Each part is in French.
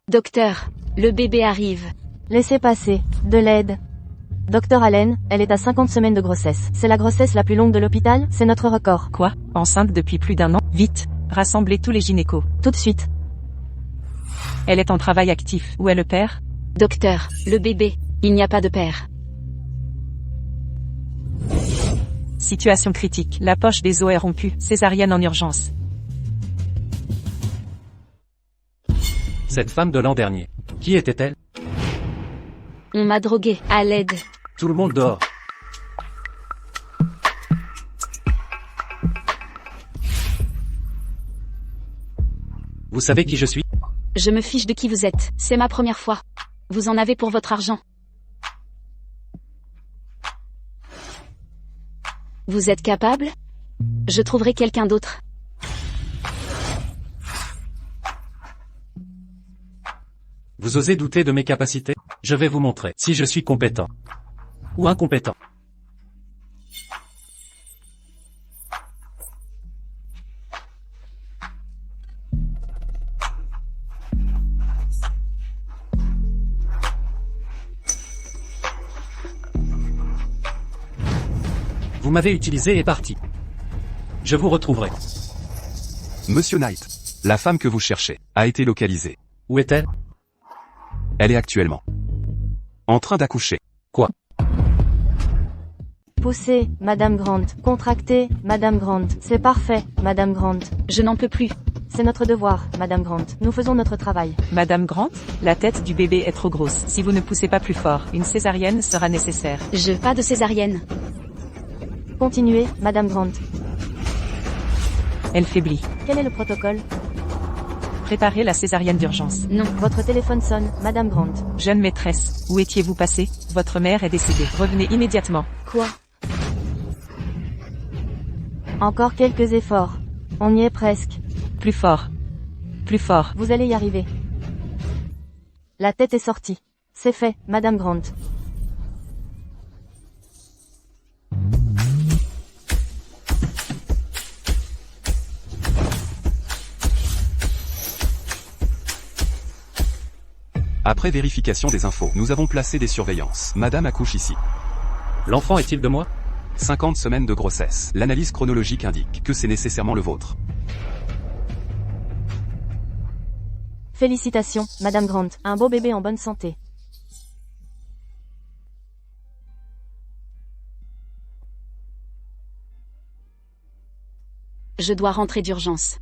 Docteur, le bébé arrive. Laissez passer. De l'aide. Docteur Allen, elle est à 50 semaines de grossesse. C'est la grossesse la plus longue de l'hôpital, c'est notre record. Quoi? Enceinte depuis plus d'1 an? Vite, rassemblez tous les gynécos. Tout de suite. Elle est en travail actif. Où est le père? Docteur, le bébé, il n'y a pas de père. Situation critique. La poche des os est rompue. Césarienne en urgence. Cette femme de l'an dernier. Qui était-elle? On m'a drogué, à l'aide. Tout le monde dehors. Vous savez qui je suis? Je me fiche de qui vous êtes, c'est ma première fois. Vous en avez pour votre argent. Vous êtes capable? Je trouverai quelqu'un d'autre. Vous osez douter de mes capacités? Je vais vous montrer si je suis compétent. Ou incompétent. Vous m'avez utilisé et parti. Je vous retrouverai. Monsieur Knight, la femme que vous cherchez, a été localisée. Où est-elle? Elle est actuellement en train d'accoucher. Quoi? Poussez, Madame Grant. Contractez, Madame Grant. C'est parfait, Madame Grant. Je n'en peux plus. C'est notre devoir, Madame Grant. Nous faisons notre travail. Madame Grant, la tête du bébé est trop grosse. Si vous ne poussez pas plus fort, une césarienne sera nécessaire. Pas de césarienne. Continuez, Madame Grant. Elle faiblit. Quel est le protocole? Préparez la césarienne d'urgence. Non. Votre téléphone sonne, Madame Grant. Jeune maîtresse, où étiez-vous passée? Votre mère est décédée. Revenez immédiatement. Quoi? Encore quelques efforts. On y est presque. Plus fort. Plus fort. Vous allez y arriver. La tête est sortie. C'est fait, Madame Grant. Après vérification des infos, nous avons placé des surveillances. Madame accouche ici. L'enfant est-il de moi? 50 semaines de grossesse. L'analyse chronologique indique que c'est nécessairement le vôtre. Félicitations, Madame Grant. Un beau bébé en bonne santé. Je dois rentrer d'urgence.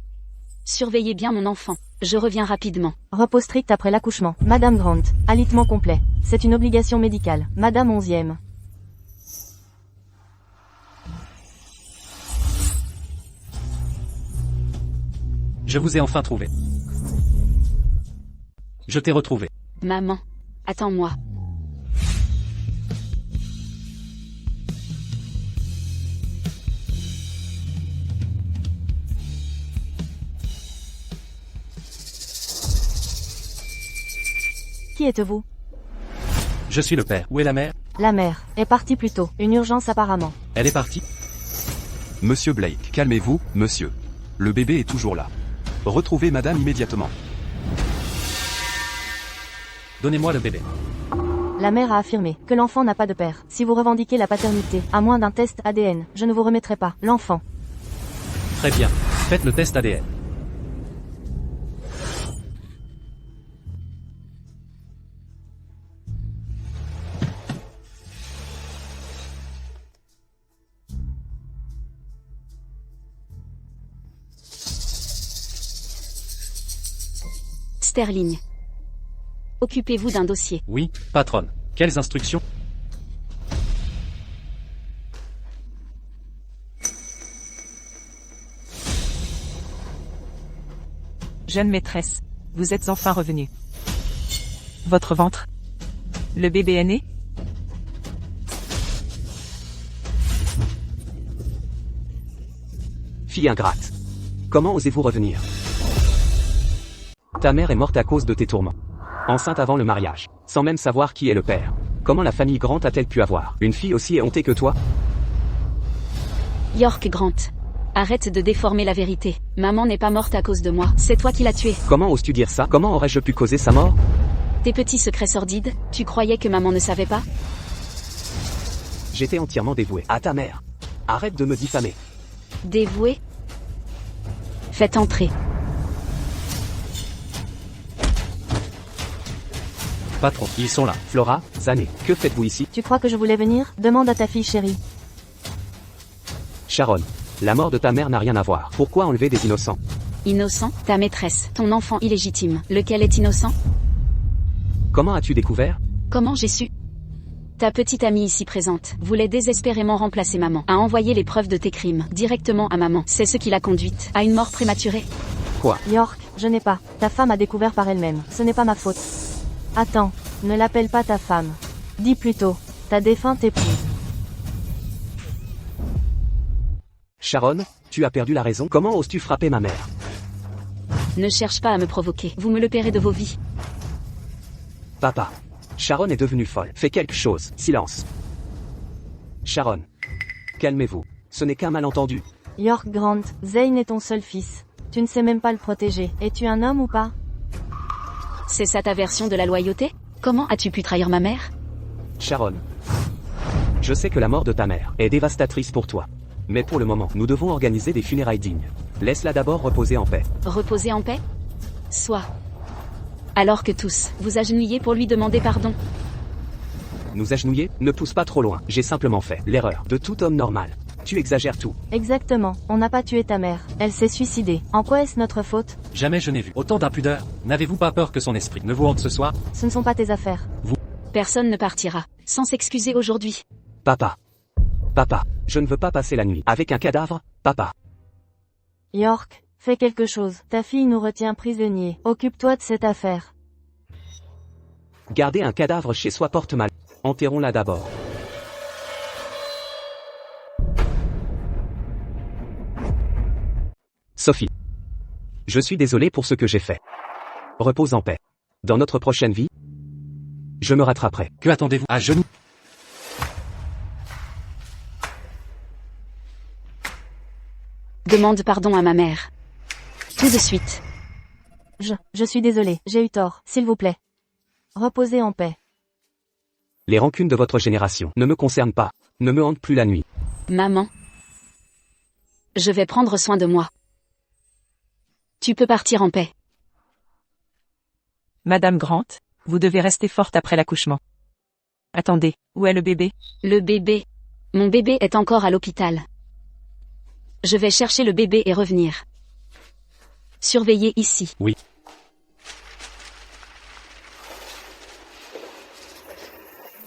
Surveillez bien mon enfant. Je reviens rapidement. Repos strict après l'accouchement. Madame Grant. Alitement complet. C'est une obligation médicale. Madame 11e. Je vous ai enfin trouvé. Je t'ai retrouvé. Maman, attends-moi. Qui êtes-vous? Je suis le père. Où est la mère? La mère est partie plus tôt. Une urgence apparemment. Elle est partie? Monsieur Blake, calmez-vous, monsieur. Le bébé est toujours là. Retrouvez madame immédiatement. Donnez-moi le bébé. La mère a affirmé que l'enfant n'a pas de père. Si vous revendiquez la paternité, à moins d'un test ADN, je ne vous remettrai pas l'enfant. Très bien. Faites le test ADN. Sterling. Occupez-vous d'un dossier. Oui, patronne. Quelles instructions? Jeune maîtresse, vous êtes enfin revenue. Votre ventre? Le bébé est né? Fille ingrate. Comment osez-vous revenir? Ta mère est morte à cause de tes tourments. Enceinte avant le mariage, sans même savoir qui est le père. Comment la famille Grant a-t-elle pu avoir une fille aussi éhontée que toi? York Grant. Arrête de déformer la vérité. Maman n'est pas morte à cause de moi. C'est toi qui l'as tuée. Comment oses-tu dire ça? Comment aurais-je pu causer sa mort? Tes petits secrets sordides, tu croyais que maman ne savait pas? J'étais entièrement dévoué à ta mère. Arrête de me diffamer. Dévoué? Faites entrer. Patron, ils sont là. Flora, Zané, que faites-vous ici? Tu crois que je voulais venir? Demande à ta fille chérie. Sharon, la mort de ta mère n'a rien à voir. Pourquoi enlever des innocents? Innocent, ta maîtresse, ton enfant illégitime. Lequel est innocent? Comment as-tu découvert? Comment j'ai su? Ta petite amie ici présente voulait désespérément remplacer maman, a envoyé les preuves de tes crimes directement à maman. C'est ce qui l'a conduite à une mort prématurée. Quoi? York, je n'ai pas. Ta femme a découvert par elle-même. Ce n'est pas ma faute. Attends, ne l'appelle pas ta femme. Dis plutôt, ta défunte épouse. Sharon, tu as perdu la raison. Comment oses-tu frapper ma mère? Ne cherche pas à me provoquer, vous me le paierez de vos vies. Papa. Sharon est devenue folle. Fais quelque chose. Silence. Sharon. Calmez-vous. Ce n'est qu'un malentendu. York Grant, Zane est ton seul fils. Tu ne sais même pas le protéger. Es-tu un homme ou pas? C'est ça ta version de la loyauté? Comment as-tu pu trahir ma mère? Sharon. Je sais que la mort de ta mère est dévastatrice pour toi. Mais pour le moment, nous devons organiser des funérailles dignes. Laisse-la d'abord reposer en paix. Reposer en paix? Soit. Alors que tous, vous agenouillez pour lui demander pardon. Nous agenouiller? Ne pousse pas trop loin. J'ai simplement fait l'erreur de tout homme normal. Tu exagères tout. Exactement, on n'a pas tué ta mère. Elle s'est suicidée. En quoi est-ce notre faute? Jamais je n'ai vu autant d'impudeur. N'avez-vous pas peur que son esprit ne vous hante ce soir? Ce ne sont pas tes affaires. Personne ne partira, sans s'excuser aujourd'hui. Papa. Papa. Je ne veux pas passer la nuit avec un cadavre, papa. York, fais quelque chose. Ta fille nous retient prisonniers. Occupe-toi de cette affaire. Garder un cadavre chez soi porte mal. Enterrons-la d'abord. Sophie. Je suis désolé pour ce que j'ai fait. Repose en paix. Dans notre prochaine vie, je me rattraperai. Que attendez-vous? À genoux? Demande pardon à ma mère. Tout de suite. Je suis désolé, j'ai eu tort. S'il vous plaît. Reposez en paix. Les rancunes de votre génération ne me concernent pas. Ne me hantent plus la nuit. Maman. Je vais prendre soin de moi. Tu peux partir en paix. Madame Grant, vous devez rester forte après l'accouchement. Attendez, où est le bébé? Le bébé. Mon bébé est encore à l'hôpital. Je vais chercher le bébé et revenir. Surveillez ici. Oui.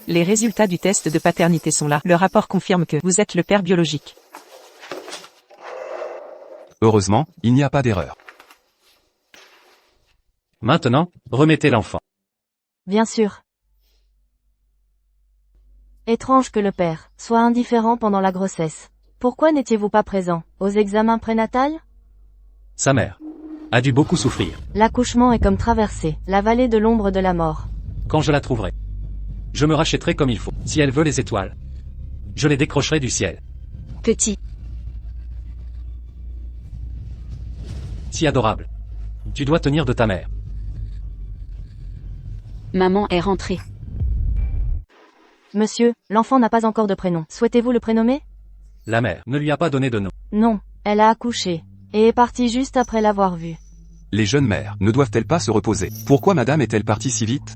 Les résultats du test de paternité sont là. Le rapport confirme que vous êtes le père biologique. Heureusement, il n'y a pas d'erreur. Maintenant, remettez l'enfant. Bien sûr. Étrange que le père soit indifférent pendant la grossesse. Pourquoi n'étiez-vous pas présent aux examens prénatals? Sa mère a dû beaucoup souffrir. L'accouchement est comme traverser la vallée de l'ombre de la mort. Quand je la trouverai, je me rachèterai comme il faut. Si elle veut les étoiles, je les décrocherai du ciel. Petit. Si adorable. Tu dois tenir de ta mère. Maman est rentrée. Monsieur, l'enfant n'a pas encore de prénom. Souhaitez-vous le prénommer? La mère ne lui a pas donné de nom. Non, elle a accouché. Et est partie juste après l'avoir vu. Les jeunes mères ne doivent-elles pas se reposer? Pourquoi madame est-elle partie si vite?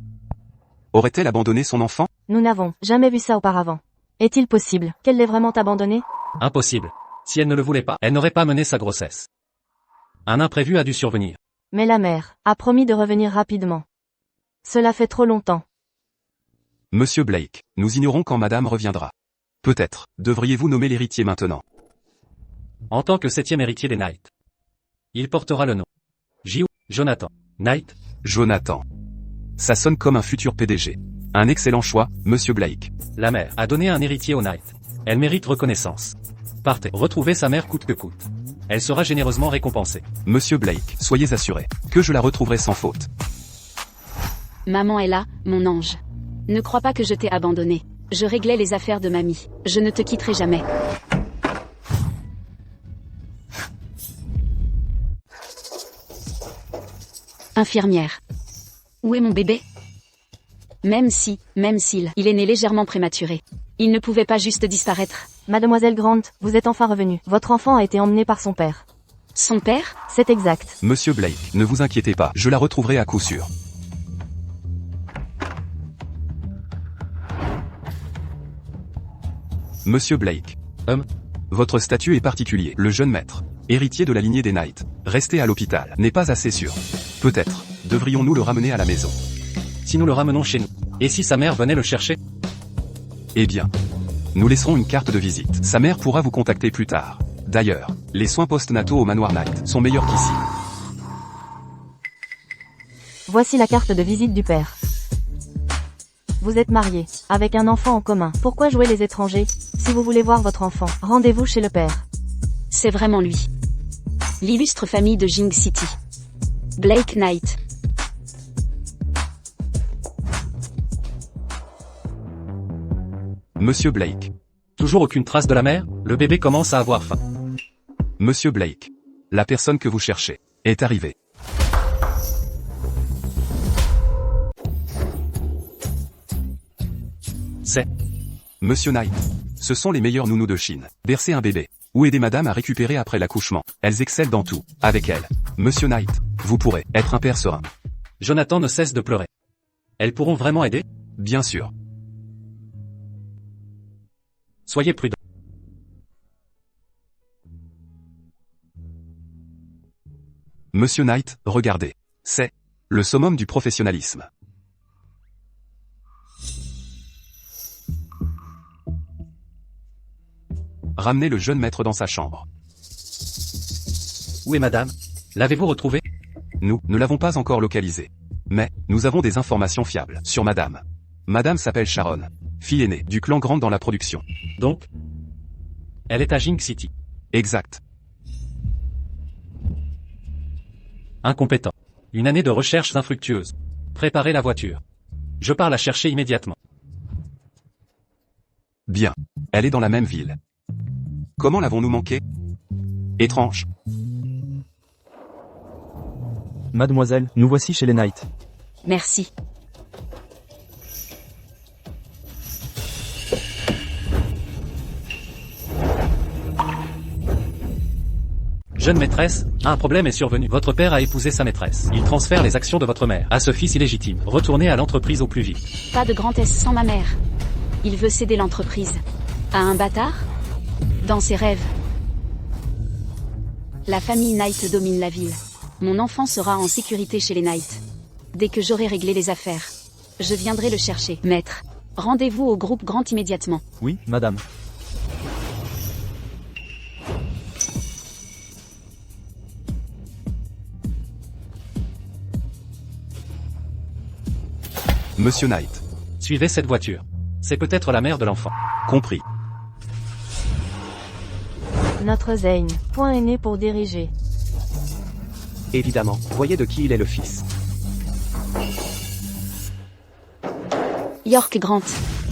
Aurait-elle abandonné son enfant? Nous n'avons jamais vu ça auparavant. Est-il possible qu'elle l'ait vraiment abandonné? Impossible. Si elle ne le voulait pas, elle n'aurait pas mené sa grossesse. Un imprévu a dû survenir. Mais la mère a promis de revenir rapidement. Cela fait trop longtemps. Monsieur Blake, nous ignorons quand madame reviendra. Peut-être, devriez-vous nommer l'héritier maintenant. En tant que 7e héritier des Knight, il portera le nom Jonathan Knight. Jonathan. Ça sonne comme un futur PDG. Un excellent choix, monsieur Blake. La mère a donné un héritier au Knight. Elle mérite reconnaissance. Partez, retrouvez sa mère coûte que coûte. Elle sera généreusement récompensée. Monsieur Blake, soyez assuré que je la retrouverai sans faute. Maman est là, mon ange. Ne crois pas que je t'ai abandonné. Je réglais les affaires de mamie. Je ne te quitterai jamais. Infirmière. Où est mon bébé? Même s'il est né légèrement prématuré. Il ne pouvait pas juste disparaître. Mademoiselle Grant, vous êtes enfin revenue. Votre enfant a été emmené par son père. Son père? C'est exact. Monsieur Blake, ne vous inquiétez pas, je la retrouverai à coup sûr. Monsieur Blake. Votre statut est particulier. Le jeune maître, héritier de la lignée des Knight, resté à l'hôpital, n'est pas assez sûr. Peut-être, devrions-nous le ramener à la maison. Si nous le ramenons chez nous. Et si sa mère venait le chercher? Eh bien, nous laisserons une carte de visite. Sa mère pourra vous contacter plus tard. D'ailleurs, les soins post-nataux au manoir Knight sont meilleurs qu'ici. Voici la carte de visite du père. Vous êtes marié, avec un enfant en commun. Pourquoi jouer les étrangers? Si vous voulez voir votre enfant, rendez-vous chez le père. C'est vraiment lui. L'illustre famille de Jing City. Blake Knight. Monsieur Blake. Toujours aucune trace de la mère? Le bébé commence à avoir faim. Monsieur Blake. La personne que vous cherchez est arrivée. C'est Monsieur Knight. Ce sont les meilleurs nounous de Chine. Bercer un bébé, ou aider madame à récupérer après l'accouchement. Elles excellent dans tout. Avec elles, Monsieur Knight, vous pourrez être un père serein. Jonathan ne cesse de pleurer. Elles pourront vraiment aider? Bien sûr. Soyez prudents. Monsieur Knight, regardez. C'est le summum du professionnalisme. Ramenez le jeune maître dans sa chambre. Où est madame? L'avez-vous retrouvée? Nous ne l'avons pas encore localisée. Mais, nous avons des informations fiables sur madame. Madame s'appelle Sharon, fille aînée du clan Grant dans la production. Donc, elle est à Jing City. Exact. Incompétent. Une année de recherche infructueuse. Préparez la voiture. Je pars la chercher immédiatement. Bien. Elle est dans la même ville. Comment l'avons-nous manqué? Étrange. Mademoiselle, nous voici chez les Knight. Merci. Jeune maîtresse, un problème est survenu. Votre père a épousé sa maîtresse. Il transfère les actions de votre mère à ce fils illégitime. Retournez à l'entreprise au plus vite. Pas de grand S sans ma mère. Il veut céder l'entreprise. À un bâtard? Dans ses rêves. La famille Knight domine la ville. Mon enfant sera en sécurité chez les Knight. Dès que j'aurai réglé les affaires, je viendrai le chercher. Maître, rendez-vous au groupe Grant immédiatement. Oui, madame. Monsieur Knight. Suivez cette voiture. C'est peut-être la mère de l'enfant. Compris. Notre Zane. Point est né pour diriger. Évidemment, voyez de qui il est le fils. York Grant.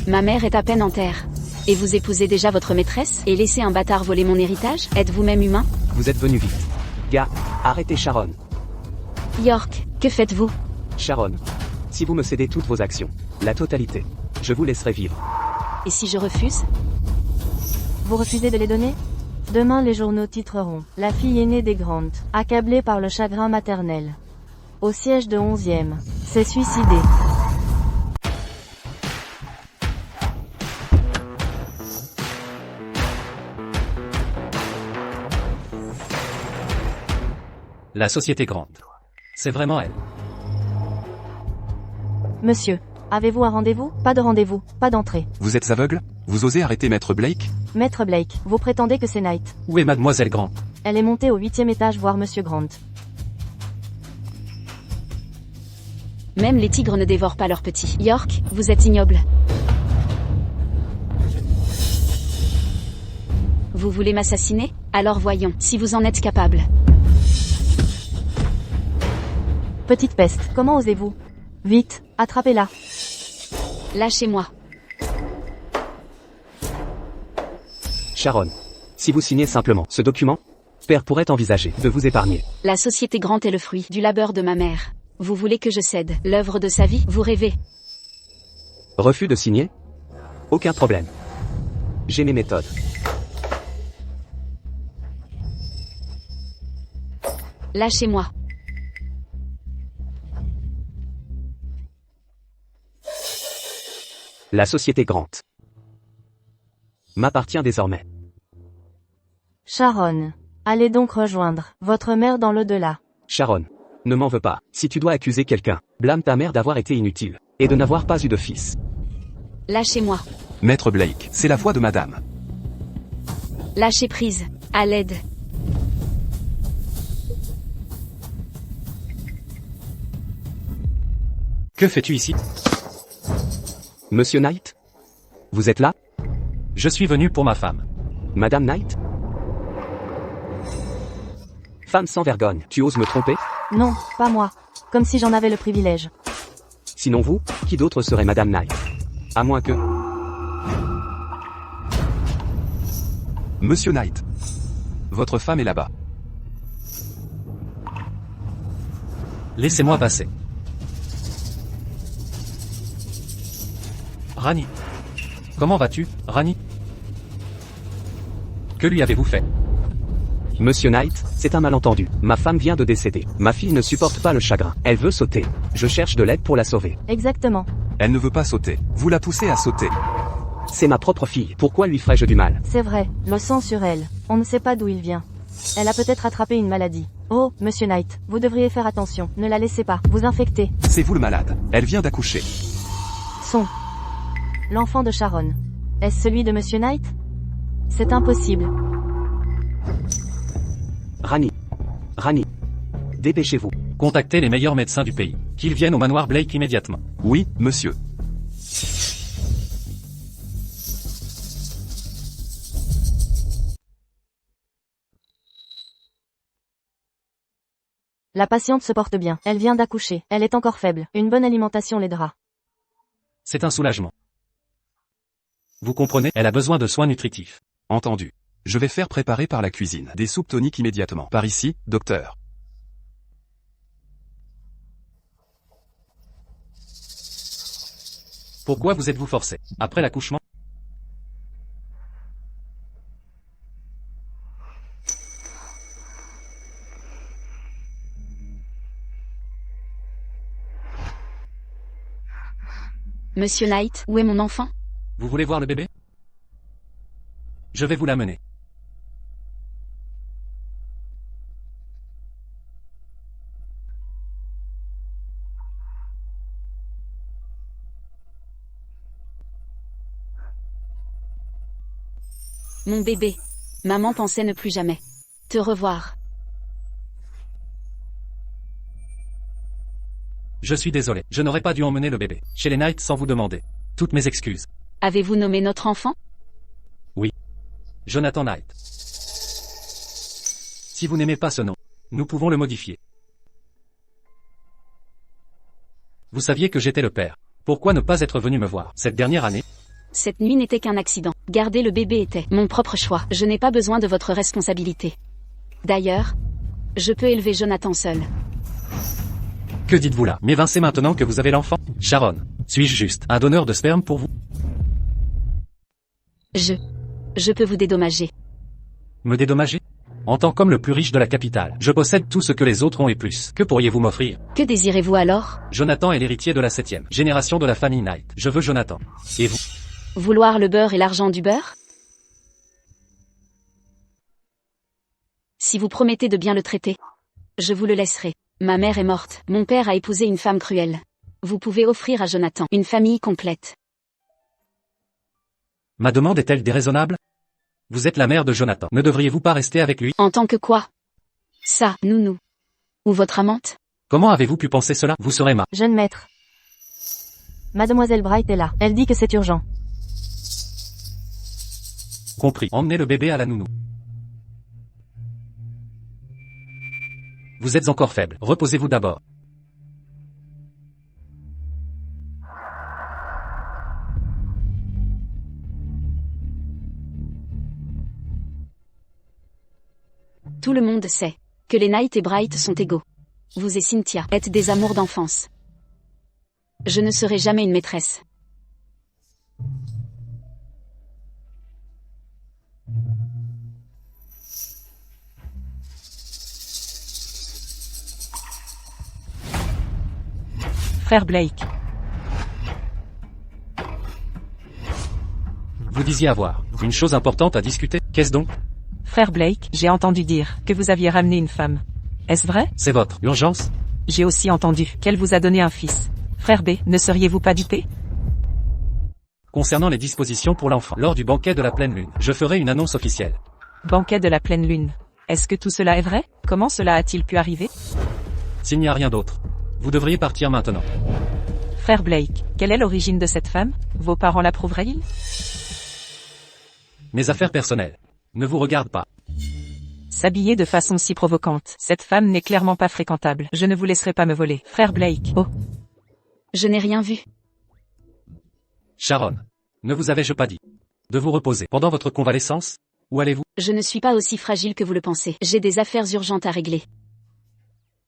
Ma mère est à peine en terre. Et vous épousez déjà votre maîtresse et laissez un bâtard voler mon héritage? Êtes-vous même humain? Vous êtes venu vite. Gars, arrêtez Sharon. York, que faites-vous? Sharon. Si vous me cédez toutes vos actions, la totalité, je vous laisserai vivre. Et si je refuse? Vous refusez de les donner? Demain les journaux titreront « La fille aînée des Grant, accablée par le chagrin maternel. Au siège de 11e, s'est suicidée. » La société Grant. C'est vraiment elle. Monsieur, avez-vous un rendez-vous? Pas de rendez-vous, pas d'entrée. Vous êtes aveugle? Vous osez arrêter Maître Blake? Maître Blake, vous prétendez que c'est Knight. Où est mademoiselle Grant? Elle est montée au 8e étage voir Monsieur Grant. Même les tigres ne dévorent pas leurs petits. York, vous êtes ignoble. Vous voulez m'assassiner? Alors voyons, si vous en êtes capable. Petite peste, comment osez-vous? Vite, attrapez-la. Lâchez-moi. Sharon. Si vous signez simplement ce document, père pourrait envisager de vous épargner. La société Grant est le fruit du labeur de ma mère. Vous voulez que je cède l'œuvre de sa vie? Vous rêvez. Refus de signer? Aucun problème. J'ai mes méthodes. Lâchez-moi. La société Grant m'appartient désormais. Sharon. Allez donc rejoindre votre mère dans l'au-delà. Sharon, ne m'en veux pas. Si tu dois accuser quelqu'un, blâme ta mère d'avoir été inutile et de n'avoir pas eu de fils. Lâchez-moi. Maître Blake, c'est la voix de madame. Lâchez prise. À l'aide. Que fais-tu ici? Monsieur Knight? Vous êtes là? Je suis venu pour ma femme. Madame Knight? Femme sans vergogne, tu oses me tromper? Non, pas moi. Comme si j'en avais le privilège. Sinon vous, qui d'autre serait Madame Knight? À moins que... Monsieur Knight. Votre femme est là-bas. Laissez-moi passer. Rani. Comment vas-tu, Rani? Que lui avez-vous fait? Monsieur Knight, c'est un malentendu. Ma femme vient de décéder. Ma fille ne supporte pas le chagrin. Elle veut sauter. Je cherche de l'aide pour la sauver. Exactement. Elle ne veut pas sauter. Vous la poussez à sauter. C'est ma propre fille. Pourquoi lui ferais-je du mal? C'est vrai, le sang sur elle. On ne sait pas d'où il vient. Elle a peut-être attrapé une maladie. Oh, Monsieur Knight, vous devriez faire attention. Ne la laissez pas vous infecter. C'est vous le malade. Elle vient d'accoucher. Son. L'enfant de Sharon. Est-ce celui de Monsieur Knight? C'est impossible. Rani. Dépêchez-vous. Contactez les meilleurs médecins du pays. Qu'ils viennent au manoir Blake immédiatement. Oui, monsieur. La patiente se porte bien. Elle vient d'accoucher. Elle est encore faible. Une bonne alimentation l'aidera. C'est un soulagement. Vous comprenez, elle a besoin de soins nutritifs. Entendu. Je vais faire préparer par la cuisine des soupes toniques immédiatement. Par ici, docteur. Pourquoi vous êtes-vous forcé? Après l'accouchement? Monsieur Knight, où est mon enfant? Vous voulez voir le bébé? Je vais vous l'amener. Mon bébé. Maman pensait ne plus jamais te revoir. Je suis désolé, je n'aurais pas dû emmener le bébé chez les Knight sans vous demander. Toutes mes excuses. Avez-vous nommé notre enfant? Jonathan Knight. Si vous n'aimez pas ce nom, nous pouvons le modifier. Vous saviez que j'étais le père. Pourquoi ne pas être venu me voir cette dernière année? Cette nuit n'était qu'un accident. Garder le bébé était mon propre choix. Je n'ai pas besoin de votre responsabilité. D'ailleurs, je peux élever Jonathan seul. Que dites-vous là? M'évincez maintenant que vous avez l'enfant? Sharon, suis-je juste un donneur de sperme pour vous? Je peux vous dédommager. Me dédommager? En tant qu'homme le plus riche de la capitale, je possède tout ce que les autres ont et plus. Que pourriez-vous m'offrir? Que désirez-vous alors? Jonathan est l'héritier de la 7e génération de la famille Knight. Je veux Jonathan. Et vous? Vouloir le beurre et l'argent du beurre? Si vous promettez de bien le traiter, je vous le laisserai. Ma mère est morte. Mon père a épousé une femme cruelle. Vous pouvez offrir à Jonathan une famille complète. Ma demande est-elle déraisonnable? Vous êtes la mère de Jonathan. Ne devriez-vous pas rester avec lui? En tant que quoi? Ça, nounou. Ou votre amante? Comment avez-vous pu penser cela? Vous serez ma... Jeune maître. Mademoiselle Bright est là. Elle dit que c'est urgent. Compris. Emmenez le bébé à la nounou. Vous êtes encore faible. Reposez-vous d'abord. Tout le monde sait que les Knight et Bright sont égaux. Vous et Cynthia êtes des amours d'enfance. Je ne serai jamais une maîtresse. Frère Blake. Vous disiez avoir une chose importante à discuter. Qu'est-ce donc? Frère Blake, j'ai entendu dire que vous aviez ramené une femme. Est-ce vrai? C'est votre urgence? J'ai aussi entendu qu'elle vous a donné un fils. Frère B, ne seriez-vous pas dupé? Concernant les dispositions pour l'enfant, lors du banquet de la pleine lune, je ferai une annonce officielle. Banquet de la pleine lune. Est-ce que tout cela est vrai? Comment cela a-t-il pu arriver? S'il n'y a rien d'autre, vous devriez partir maintenant. Frère Blake, quelle est l'origine de cette femme? Vos parents l'approuveraient-ils? Mes affaires personnelles ne vous regardent pas. S'habiller de façon si provocante, cette femme n'est clairement pas fréquentable. Je ne vous laisserai pas me voler. Frère Blake, oh. Je n'ai rien vu. Sharon, ne vous avais-je pas dit de vous reposer pendant votre convalescence? Où allez-vous? Je ne suis pas aussi fragile que vous le pensez. J'ai des affaires urgentes à régler.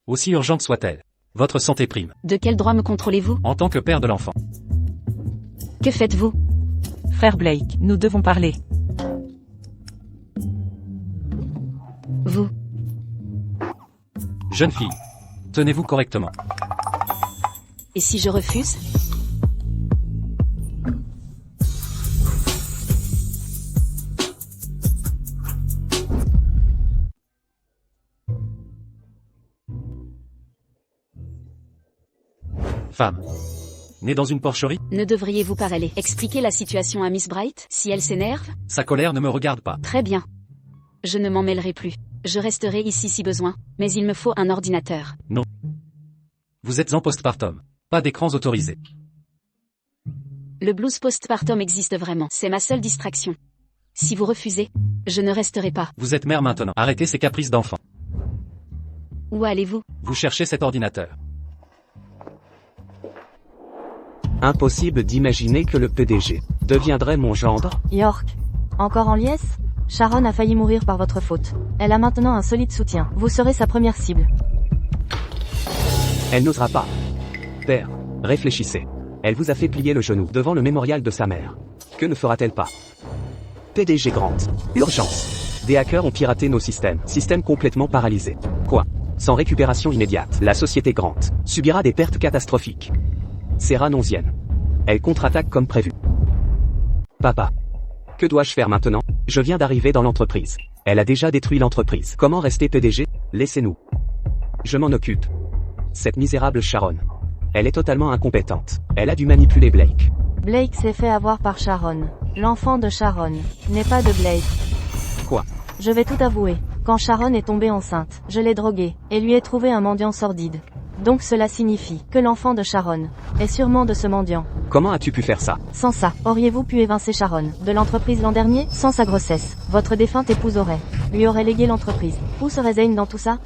Aussi urgente soit-elle, votre santé prime. De quel droit me contrôlez-vous? En tant que père de l'enfant. Que faites-vous? Frère Blake, nous devons parler. Vous. Jeune fille, tenez-vous correctement. Et si je refuse? Femme. Née dans une porcherie? Ne devriez-vous pas aller expliquer la situation à Miss Bright, si elle s'énerve? Sa colère ne me regarde pas. Très bien. Je ne m'en mêlerai plus. Je resterai ici si besoin, mais il me faut un ordinateur. Non. Vous êtes en postpartum. Pas d'écrans autorisés. Le blues postpartum existe vraiment. C'est ma seule distraction. Si vous refusez, je ne resterai pas. Vous êtes mère maintenant. Arrêtez ces caprices d'enfant. Où allez-vous? Vous cherchez cet ordinateur. Impossible d'imaginer que le PDG deviendrait mon gendre. York. Encore en liesse? Sharon a failli mourir par votre faute. Elle a maintenant un solide soutien. Vous serez sa première cible. Elle n'osera pas. Père, réfléchissez. Elle vous a fait plier le genou devant le mémorial de sa mère. Que ne fera-t-elle pas? PDG Grant. Urgence. Des hackers ont piraté nos systèmes. Système complètement paralysé. Quoi? Sans récupération immédiate, la société Grant subira des pertes catastrophiques. Serra nonzienne. Elle contre-attaque comme prévu. Papa. Que dois-je faire maintenant? Je viens d'arriver dans l'entreprise. Elle a déjà détruit l'entreprise. Comment rester PDG? Laissez-nous. Je m'en occupe. Cette misérable Sharon. Elle est totalement incompétente. Elle a dû manipuler Blake. Blake s'est fait avoir par Sharon. L'enfant de Sharon n'est pas de Blake. Quoi? Je vais tout avouer. Quand Sharon est tombée enceinte, je l'ai droguée, et lui ai trouvé un mendiant sordide. Donc cela signifie que l'enfant de Sharon est sûrement de ce mendiant. Comment as-tu pu faire ça? Sans ça, auriez-vous pu évincer Sharon de l'entreprise l'an dernier? Sans sa grossesse, votre défunte épouse lui aurait légué l'entreprise. Où serait Zane dans tout ça?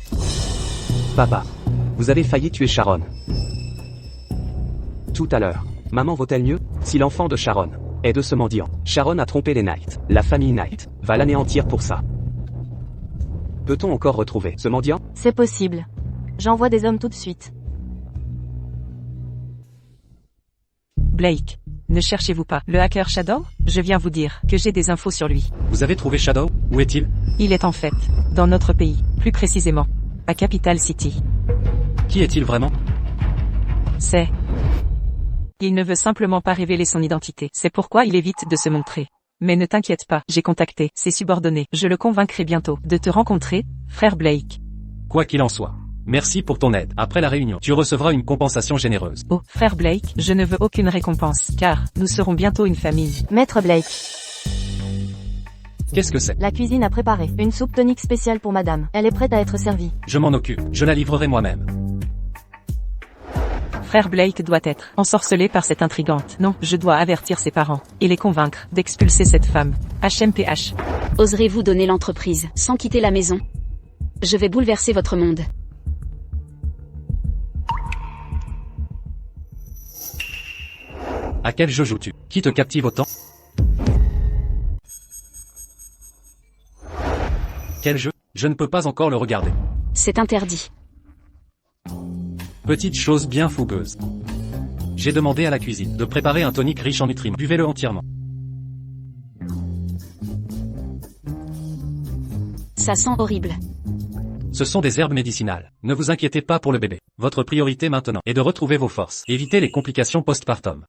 Papa. Vous avez failli tuer Sharon. Tout à l'heure. Maman vaut-elle mieux? Si l'enfant de Sharon est de ce mendiant, Sharon a trompé les Knight. La famille Knight va l'anéantir pour ça. Peut-on encore retrouver ce mendiant? C'est possible. J'envoie des hommes tout de suite. Blake, ne cherchez-vous pas le hacker Shadow? Je viens vous dire que j'ai des infos sur lui. Vous avez trouvé Shadow? Où est-il? Il est en fait dans notre pays, plus précisément à Capital City. Qui est-il vraiment? C'est... Il ne veut simplement pas révéler son identité. C'est pourquoi il évite de se montrer. Mais ne t'inquiète pas, j'ai contacté ses subordonnés. Je le convaincrai bientôt de te rencontrer, frère Blake. Quoi qu'il en soit. Merci pour ton aide. Après la réunion, tu recevras une compensation généreuse. Oh, frère Blake, je ne veux aucune récompense, car nous serons bientôt une famille. Maître Blake. Qu'est-ce que c'est? La cuisine a préparé une soupe tonique spéciale pour madame. Elle est prête à être servie. Je m'en occupe. Je la livrerai moi-même. Frère Blake doit être ensorcelé par cette intrigante. Non, je dois avertir ses parents et les convaincre d'expulser cette femme. HMPH. Oserez-vous donner l'entreprise sans quitter la maison? Je vais bouleverser votre monde. À quel jeu joues-tu? Qui te captive autant? Quel jeu? Je ne peux pas encore le regarder. C'est interdit. Petite chose bien fougueuse. J'ai demandé à la cuisine de préparer un tonique riche en nutriments. Buvez-le entièrement. Ça sent horrible. Ce sont des herbes médicinales. Ne vous inquiétez pas pour le bébé. Votre priorité maintenant est de retrouver vos forces. Évitez les complications postpartum.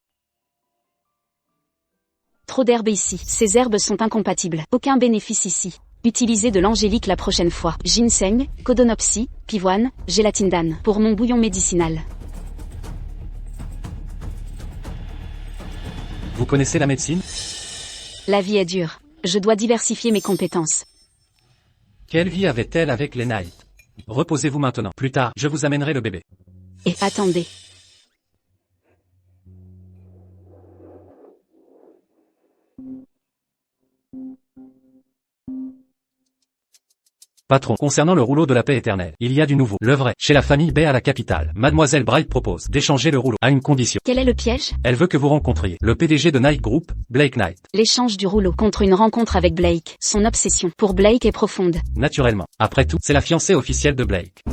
Trop d'herbes ici. Ces herbes sont incompatibles. Aucun bénéfice ici. Utilisez de l'angélique la prochaine fois. Ginseng, codonopsis, pivoine, gélatine d'âne. Pour mon bouillon médicinal. Vous connaissez la médecine? La vie est dure. Je dois diversifier mes compétences. Quelle vie avait-elle avec les Knights? Reposez-vous maintenant. Plus tard, je vous amènerai le bébé. Et attendez. Patron, concernant le rouleau de la paix éternelle, il y a du nouveau. Le vrai, chez la famille Bay à la capitale. Mademoiselle Bright propose d'échanger le rouleau, à une condition. Quel est le piège? Elle veut que vous rencontriez le PDG de Knight Group, Blake Knight. L'échange du rouleau contre une rencontre avec Blake. Son obsession pour Blake est profonde. Naturellement. Après tout, c'est la fiancée officielle de Blake.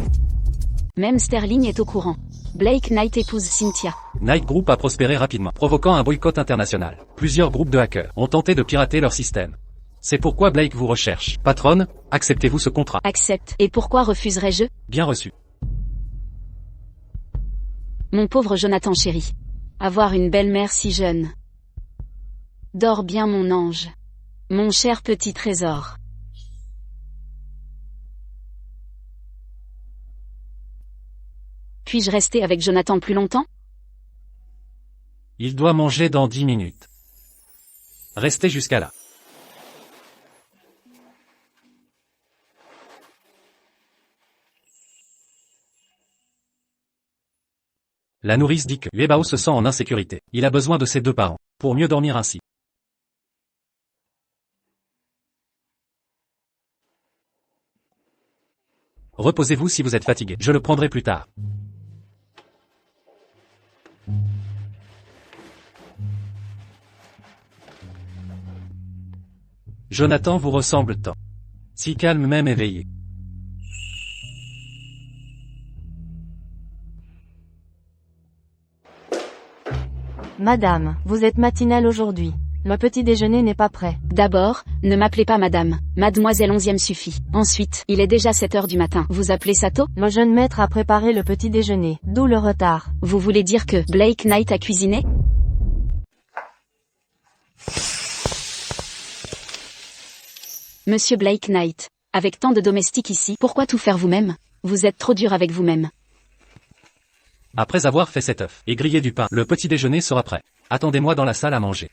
Même Sterling est au courant. Blake Knight épouse Cynthia. Knight Group a prospéré rapidement, provoquant un boycott international. Plusieurs groupes de hackers ont tenté de pirater leur système. C'est pourquoi Blake vous recherche. Patronne, acceptez-vous ce contrat? Accepte. Et pourquoi refuserais-je? Bien reçu. Mon pauvre Jonathan chéri. Avoir une belle-mère si jeune. Dors bien mon ange. Mon cher petit trésor. Puis-je rester avec Jonathan plus longtemps? Il doit manger dans 10 minutes. Restez jusqu'à là. La nourrice dit que Yuebao se sent en insécurité. Il a besoin de ses deux parents, pour mieux dormir ainsi. Reposez-vous si vous êtes fatigué. Je le prendrai plus tard. Jonathan vous ressemble tant. Si calme même éveillé. Madame, vous êtes matinale aujourd'hui. Le petit déjeuner n'est pas prêt. D'abord, ne m'appelez pas madame. Mademoiselle 11e suffit. Ensuite, il est déjà 7 heures du matin. Vous appelez ça tôt? Le jeune maître a préparé le petit déjeuner, d'où le retard. Vous voulez dire que Blake Knight a cuisiné? Monsieur Blake Knight, avec tant de domestiques ici, pourquoi tout faire vous-même? Vous êtes trop dur avec vous-même. Après avoir fait cet œuf et grillé du pain, le petit déjeuner sera prêt. Attendez-moi dans la salle à manger.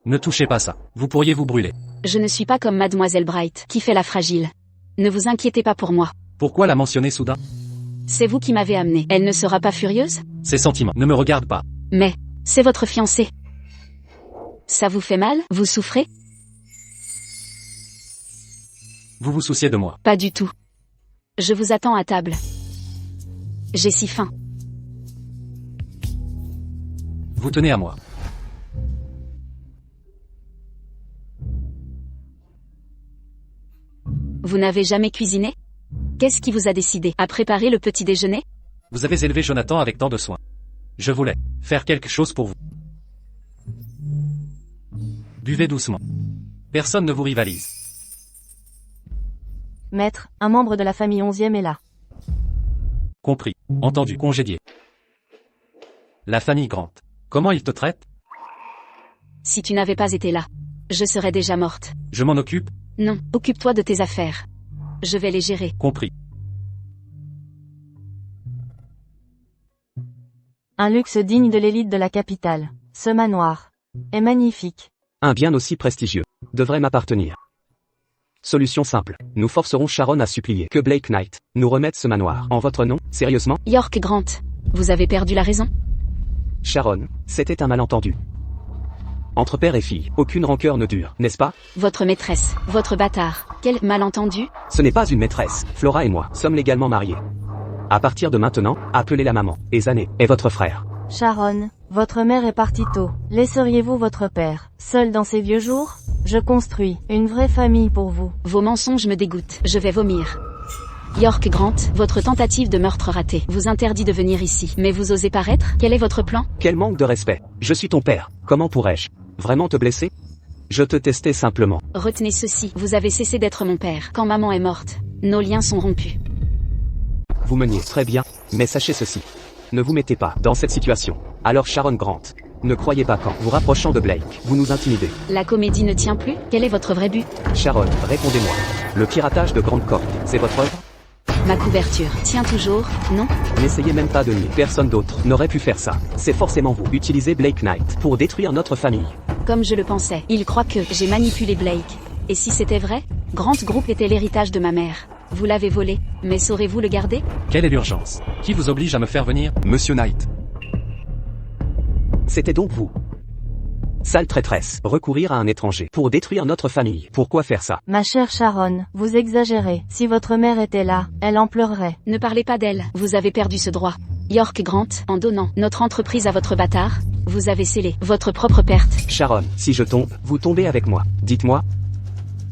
Ne touchez pas ça, vous pourriez vous brûler. Je ne suis pas comme Mademoiselle Bright, qui fait la fragile. Ne vous inquiétez pas pour moi. Pourquoi la mentionner soudain? C'est vous qui m'avez amené. Elle ne sera pas furieuse? Ses sentiments ne me regardent pas. Mais, c'est votre fiancé. Ça vous fait mal? Vous souffrez? Vous vous souciez de moi? Pas du tout. Je vous attends à table. J'ai si faim. Vous tenez à moi. Vous n'avez jamais cuisiné? Qu'est-ce qui vous a décidé à préparer le petit déjeuner? Vous avez élevé Jonathan avec tant de soin. Je voulais faire quelque chose pour vous. Buvez doucement. Personne ne vous rivalise. Maître, un membre de la famille 11e est là. Compris. Entendu. Congédié. La famille Grant. Comment ils te traitent? Si tu n'avais pas été là, je serais déjà morte. Je m'en occupe? Non, occupe-toi de tes affaires. Je vais les gérer. Compris. Un luxe digne de l'élite de la capitale. Ce manoir est magnifique. Un bien aussi prestigieux devrait m'appartenir. Solution simple. Nous forcerons Sharon à supplier que Blake Knight nous remette ce manoir. En votre nom, sérieusement? York Grant, vous avez perdu la raison? Sharon, c'était un malentendu. Entre père et fille, aucune rancœur ne dure, n'est-ce pas? Votre maîtresse, votre bâtard, quel malentendu? Ce n'est pas une maîtresse. Flora et moi sommes légalement mariés. À partir de maintenant, appelez-la maman. Et Zané est votre frère. Sharon, votre mère est partie tôt. Laisseriez-vous votre père seul dans ses vieux jours? Je construis une vraie famille pour vous. Vos mensonges me dégoûtent. Je vais vomir. York Grant, votre tentative de meurtre ratée vous interdit de venir ici. Mais vous osez paraître? Quel est votre plan? Quel manque de respect. Je suis ton père. Comment pourrais-je vraiment te blesser? Je te testais simplement. Retenez ceci, vous avez cessé d'être mon père. Quand maman est morte, nos liens sont rompus. Vous me niez très bien, mais sachez ceci. Ne vous mettez pas dans cette situation. Alors Sharon Grant, ne croyez pas qu'en vous rapprochant de Blake, vous nous intimidez. La comédie ne tient plus? Quel est votre vrai but? Sharon, répondez-moi. Le piratage de Grande Corp, c'est votre œuvre? Ma couverture tient toujours, non? N'essayez même pas de nier. Personne d'autre n'aurait pu faire ça. C'est forcément vous. Utilisez Blake Knight pour détruire notre famille. Comme je le pensais, il croit que j'ai manipulé Blake. Et si c'était vrai? Grant Group était l'héritage de ma mère. Vous l'avez volé, mais saurez-vous le garder? Quelle est l'urgence? Qui vous oblige à me faire venir? Monsieur Knight. C'était donc vous. Sale traîtresse. Recourir à un étranger pour détruire notre famille. Pourquoi faire ça? Ma chère Sharon, vous exagérez. Si votre mère était là, elle en pleurerait. Ne parlez pas d'elle, vous avez perdu ce droit. York Grant, en donnant notre entreprise à votre bâtard, vous avez scellé votre propre perte. Sharon, si je tombe, vous tombez avec moi. Dites-moi.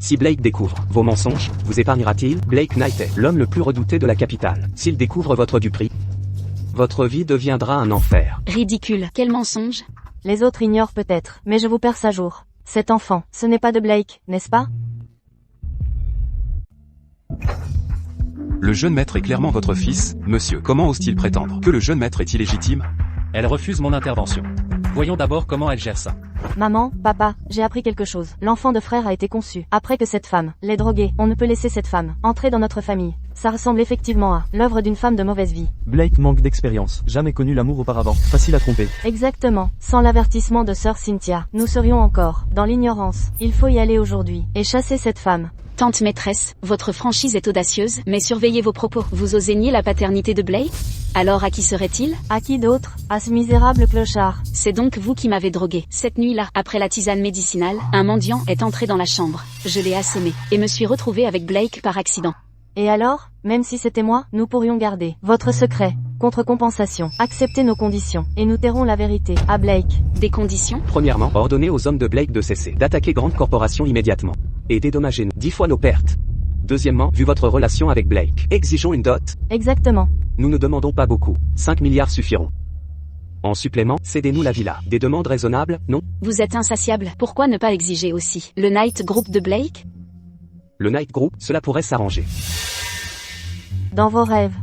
Si Blake découvre vos mensonges, vous épargnera-t-il? Blake Knight est l'homme le plus redouté de la capitale. S'il découvre votre duperie, votre vie deviendra un enfer. Ridicule, quel mensonge? Les autres ignorent peut-être, mais je vous perce à jour. Cet enfant, ce n'est pas de Blake, n'est-ce pas? Le jeune maître est clairement votre fils, monsieur. Comment ose-t-il prétendre que le jeune maître est illégitime? Elle refuse mon intervention. Voyons d'abord comment elle gère ça. Maman, papa, j'ai appris quelque chose. L'enfant de frère a été conçu après que cette femme l'ait drogué. On ne peut laisser cette femme entrer dans notre famille. Ça ressemble effectivement à l'œuvre d'une femme de mauvaise vie. Blake manque d'expérience, jamais connu l'amour auparavant, facile à tromper. Exactement. Sans l'avertissement de sœur Cynthia, nous serions encore dans l'ignorance. Il faut y aller aujourd'hui et chasser cette femme. Tante maîtresse, votre franchise est audacieuse, mais surveillez vos propos. Vous osez nier la paternité de Blake? Alors à qui serait-il? À qui d'autre? À ce misérable clochard. C'est donc vous qui m'avez drogué. Cette nuit-là, après la tisane médicinale, un mendiant est entré dans la chambre. Je l'ai assommé, et me suis retrouvé avec Blake par accident. Et alors, même si c'était moi, nous pourrions garder votre secret. Contre compensation, accepter nos conditions, et nous tairons la vérité à Blake. Des conditions? Premièrement, ordonnez aux hommes de Blake de cesser d'attaquer Grande Corporation immédiatement. Et dédommagez-nous 10 fois nos pertes. Deuxièmement, vu votre relation avec Blake, exigeons une dot. Exactement. Nous ne demandons pas beaucoup. 5 milliards suffiront. En supplément, cédez-nous la villa. Des demandes raisonnables, non? Vous êtes insatiable. Pourquoi ne pas exiger aussi le Knight Group de Blake? Le Knight Group, cela pourrait s'arranger. Dans vos rêves.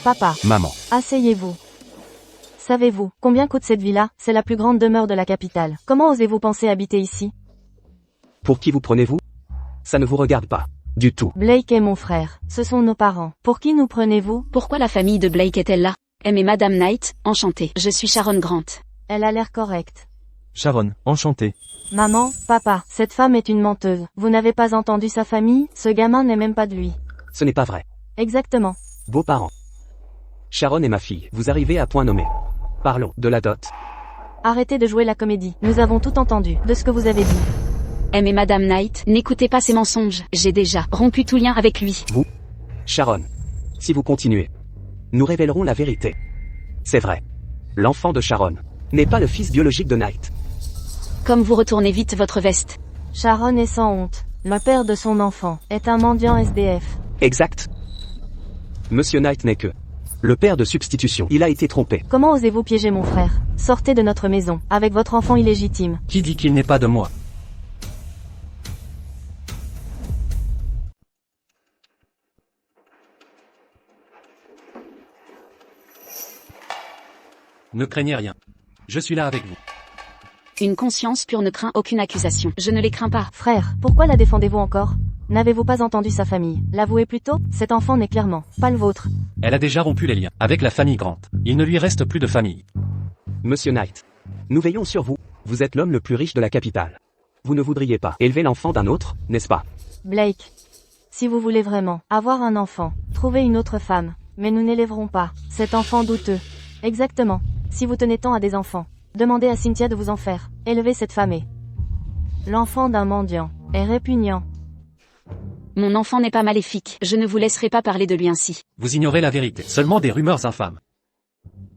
Papa, Maman. asseyez-vous. Savez-vous combien coûte cette villa? C'est la plus grande demeure de la capitale. Comment osez-vous penser habiter ici? Pour qui vous prenez-vous? Ça ne vous regarde pas. Du tout. Blake est mon frère. Ce sont nos parents. Pour qui nous prenez-vous? Pourquoi la famille de Blake est-elle là? Aimée Madame Knight, enchantée. Je suis Sharon Grant. Elle a l'air correcte. Sharon, enchanté. Maman, papa, cette femme est une menteuse. Vous n'avez pas entendu sa famille? Ce gamin n'est même pas de lui. Ce n'est pas vrai. Exactement. Vos parents. Sharon est ma fille. Vous arrivez à point nommé. Parlons de la dot. Arrêtez de jouer la comédie. Nous avons tout entendu de ce que vous avez dit. Aimée Madame Knight, n'écoutez pas ces mensonges. J'ai déjà rompu tout lien avec lui. Vous, Sharon, si vous continuez, nous révélerons la vérité. C'est vrai. L'enfant de Sharon n'est pas le fils biologique de Knight. Comme vous retournez vite votre veste. Sharon est sans honte. Le père de son enfant est un mendiant SDF. Exact. Monsieur Knight n'est que le père de substitution. Il a été trompé. Comment osez-vous piéger mon frère? Sortez de notre maison, avec votre enfant illégitime. Qui dit qu'il n'est pas de moi? Ne craignez rien. Je suis là avec vous. Une conscience pure ne craint aucune accusation. Je ne les crains pas. Frère, pourquoi la défendez-vous encore? N'avez-vous pas entendu sa famille? L'avouez plutôt, cet enfant n'est clairement pas le vôtre. Elle a déjà rompu les liens avec la famille Grant. Il ne lui reste plus de famille. Monsieur Knight, nous veillons sur vous. Vous êtes l'homme le plus riche de la capitale. Vous ne voudriez pas élever l'enfant d'un autre, n'est-ce pas? Blake, si vous voulez vraiment avoir un enfant, trouvez une autre femme. Mais nous n'élèverons pas cet enfant douteux. Exactement. Si vous tenez tant à des enfants, demandez à Cynthia de vous en faire. Élevez cette femme et... L'enfant d'un mendiant est répugnant. Mon enfant n'est pas maléfique. Je ne vous laisserai pas parler de lui ainsi. Vous ignorez la vérité. Seulement des rumeurs infâmes.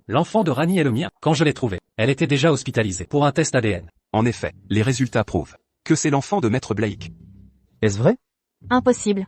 L'enfant de Rani est le mien. Quand je l'ai trouvé, elle était déjà hospitalisée pour un test ADN. En effet, les résultats prouvent que c'est l'enfant de Maître Blake. Est-ce vrai? Impossible.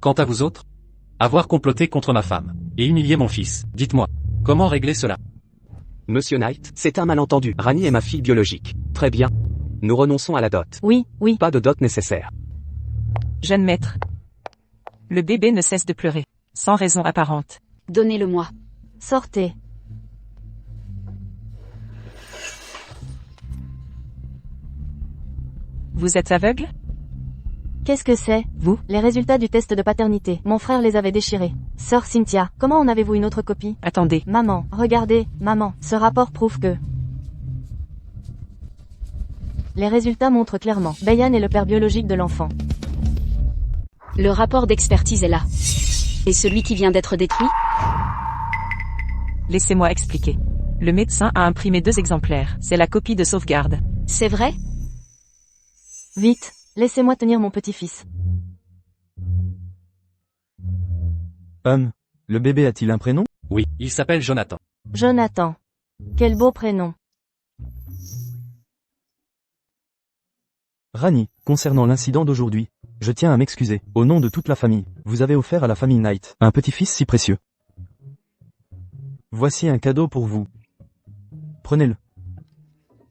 Quant à vous autres, avoir comploté contre ma femme, et humilié mon fils, dites-moi, comment régler cela? Monsieur Knight, c'est un malentendu. Rani est ma fille biologique. Très bien. Nous renonçons à la dot. Oui, oui. Pas de dot nécessaire. Jeune maître. Le bébé ne cesse de pleurer, sans raison apparente. Donnez-le-moi. Sortez. Vous êtes aveugle? Qu'est-ce que c'est, vous? Les résultats du test de paternité. Mon frère les avait déchirés. Sœur Cynthia, comment en avez-vous une autre copie? Attendez. Maman, regardez, maman. Ce rapport prouve que... Les résultats montrent clairement. Bayan est le père biologique de l'enfant. Le rapport d'expertise est là. Et celui qui vient d'être détruit? Laissez-moi expliquer. Le médecin a imprimé 2 exemplaires. C'est la copie de sauvegarde. C'est vrai? Vite, laissez-moi tenir mon petit-fils. Le bébé a-t-il un prénom? Oui, il s'appelle Jonathan. Jonathan. Quel beau prénom. Rani, concernant l'incident d'aujourd'hui, je tiens à m'excuser, au nom de toute la famille. Vous avez offert à la famille Knight un petit-fils si précieux. Voici un cadeau pour vous. Prenez-le.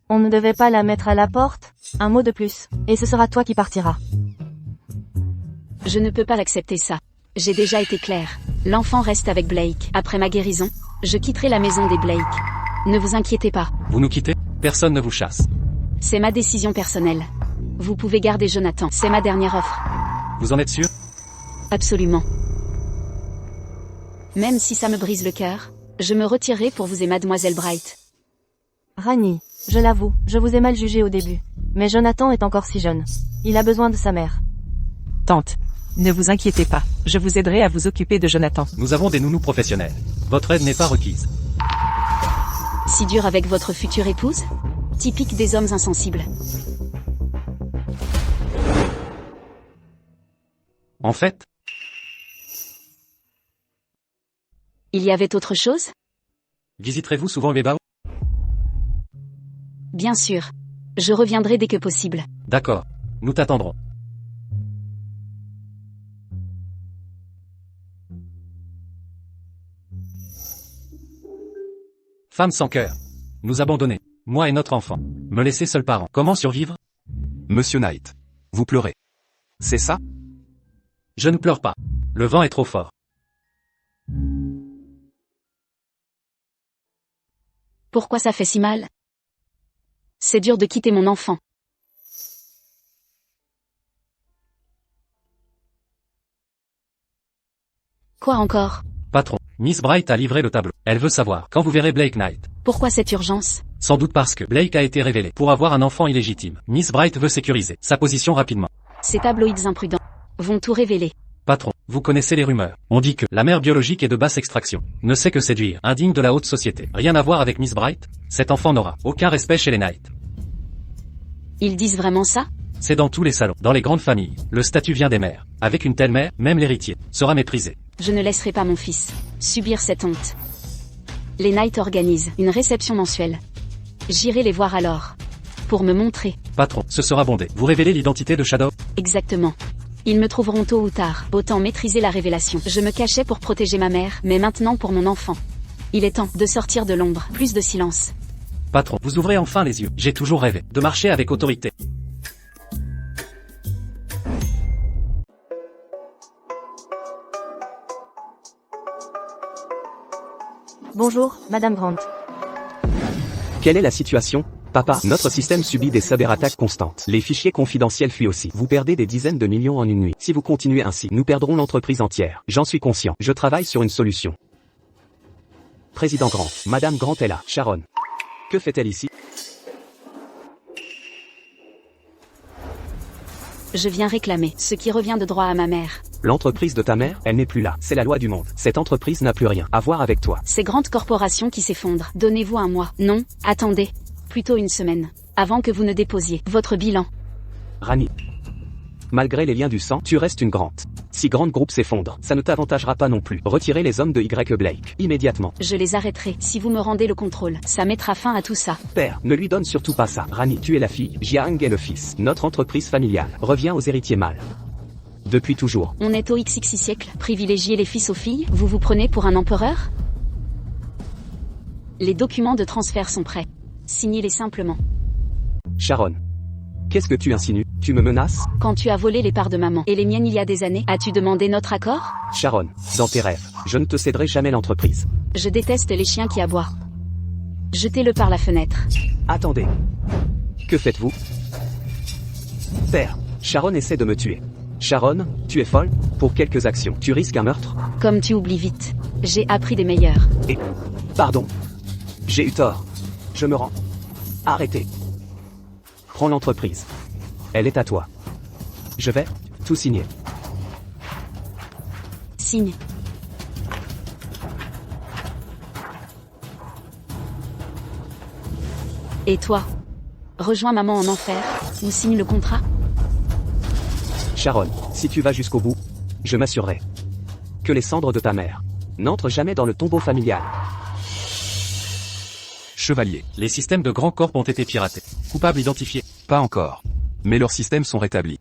On ne devait pas la mettre à la porte? Un mot de plus, et ce sera toi qui partiras. Je ne peux pas l'accepter ça. J'ai déjà été claire. L'enfant reste avec Blake. Après ma guérison, je quitterai la maison des Blake. Ne vous inquiétez pas. Vous nous quittez? Personne ne vous chasse. C'est ma décision personnelle. Vous pouvez garder Jonathan. C'est ma dernière offre. Vous en êtes sûr? Absolument. Même si ça me brise le cœur, je me retirerai pour vous et Mademoiselle Bright. Rani, je l'avoue, je vous ai mal jugé au début. Mais Jonathan est encore si jeune. Il a besoin de sa mère. Tante. Ne vous inquiétez pas. Je vous aiderai à vous occuper de Jonathan. Nous avons des nounous professionnels. Votre aide n'est pas requise. Si dur avec votre future épouse? Typique des hommes insensibles. En fait, Il y avait autre chose? visiterez-vous souvent Bébao? Bien sûr. Je reviendrai dès que possible. D'accord. Nous t'attendrons. Femme sans cœur. Nous abandonner. Moi et notre enfant. Me laisser seul parent. Comment survivre? Monsieur Knight. Vous pleurez. C'est ça? Je ne pleure pas. Le vent est trop fort. Pourquoi ça fait si mal? C'est dur de quitter mon enfant. Quoi encore? Patron. Miss Bright a livré le tableau. Elle veut savoir quand vous verrez Blake Knight. Pourquoi cette urgence? Sans doute parce que Blake a été révélé pour avoir un enfant illégitime. Miss Bright veut sécuriser sa position rapidement. Ces tabloïds imprudents vont tout révéler. Patron, vous connaissez les rumeurs. On dit que la mère biologique est de basse extraction. Ne sait que séduire. Indigne de la haute société. Rien à voir avec Miss Bright. Cet enfant n'aura aucun respect chez les Knight. Ils disent vraiment ça? C'est dans tous les salons. Dans les grandes familles, le statut vient des mères. Avec une telle mère, même l'héritier sera méprisé. Je ne laisserai pas mon fils subir cette honte. Les Knight organisent une réception mensuelle. J'irai les voir alors. Pour me montrer. Patron, ce sera bondé. Vous révélez l'identité de Shadow? Exactement. Ils me trouveront tôt ou tard. Autant maîtriser la révélation. Je me cachais pour protéger ma mère, mais maintenant pour mon enfant. Il est temps de sortir de l'ombre. Plus de silence. Patron, vous ouvrez enfin les yeux. J'ai toujours rêvé de marcher avec autorité. Bonjour, Madame Grant. Quelle est la situation? Papa, notre système subit des cyberattaques constantes. Les fichiers confidentiels fuient aussi. Vous perdez des dizaines de millions en une nuit. Si vous continuez ainsi, nous perdrons l'entreprise entière. J'en suis conscient. Je travaille sur une solution. Président Grant. Madame Grant est là. Sharon. Que fait-elle ici? Je viens réclamer ce qui revient de droit à ma mère. L'entreprise de ta mère, elle n'est plus là. C'est la loi du monde. Cette entreprise n'a plus rien à voir avec toi. Ces grandes corporations qui s'effondrent. Donnez-vous un mois. Non, attendez. Plutôt une semaine. Avant que vous ne déposiez votre bilan. Rani. Malgré les liens du sang, tu restes une Grant. Si Grant Group s'effondre, ça ne t'avantagera pas non plus. Retirez les hommes de Y Blake. Immédiatement. Je les arrêterai. Si vous me rendez le contrôle, ça mettra fin à tout ça. Père, ne lui donne surtout pas ça. Rani, tu es la fille. Jiang est le fils. Notre entreprise familiale revient aux héritiers mâles. Depuis toujours. On est au XX siècle, privilégier les fils aux filles, vous vous prenez pour un empereur? Les documents de transfert sont prêts. Signez-les simplement. Sharon. Qu'est-ce que tu insinues? Tu me menaces? Quand tu as volé les parts de maman et les miennes il y a des années, as-tu demandé notre accord? Sharon, dans tes rêves, je ne te céderai jamais l'entreprise. Je déteste les chiens qui aboient. Jetez-le par la fenêtre. Attendez. Que faites-vous? Père, Sharon essaie de me tuer. Sharon, tu es folle? Pour quelques actions, tu risques un meurtre? Comme tu oublies vite. J'ai appris des meilleurs. Et... Pardon. J'ai eu tort. Je me rends. Arrêtez. Prends l'entreprise. Elle est à toi. Je vais tout signer. Signe. Et toi? Rejoins maman en enfer, ou signe le contrat? Sharon, si tu vas jusqu'au bout, je m'assurerai que les cendres de ta mère n'entrent jamais dans le tombeau familial. Chevalier. Les systèmes de Grand Corp ont été piratés. Coupable identifié. Pas encore. Mais leurs systèmes sont rétablis.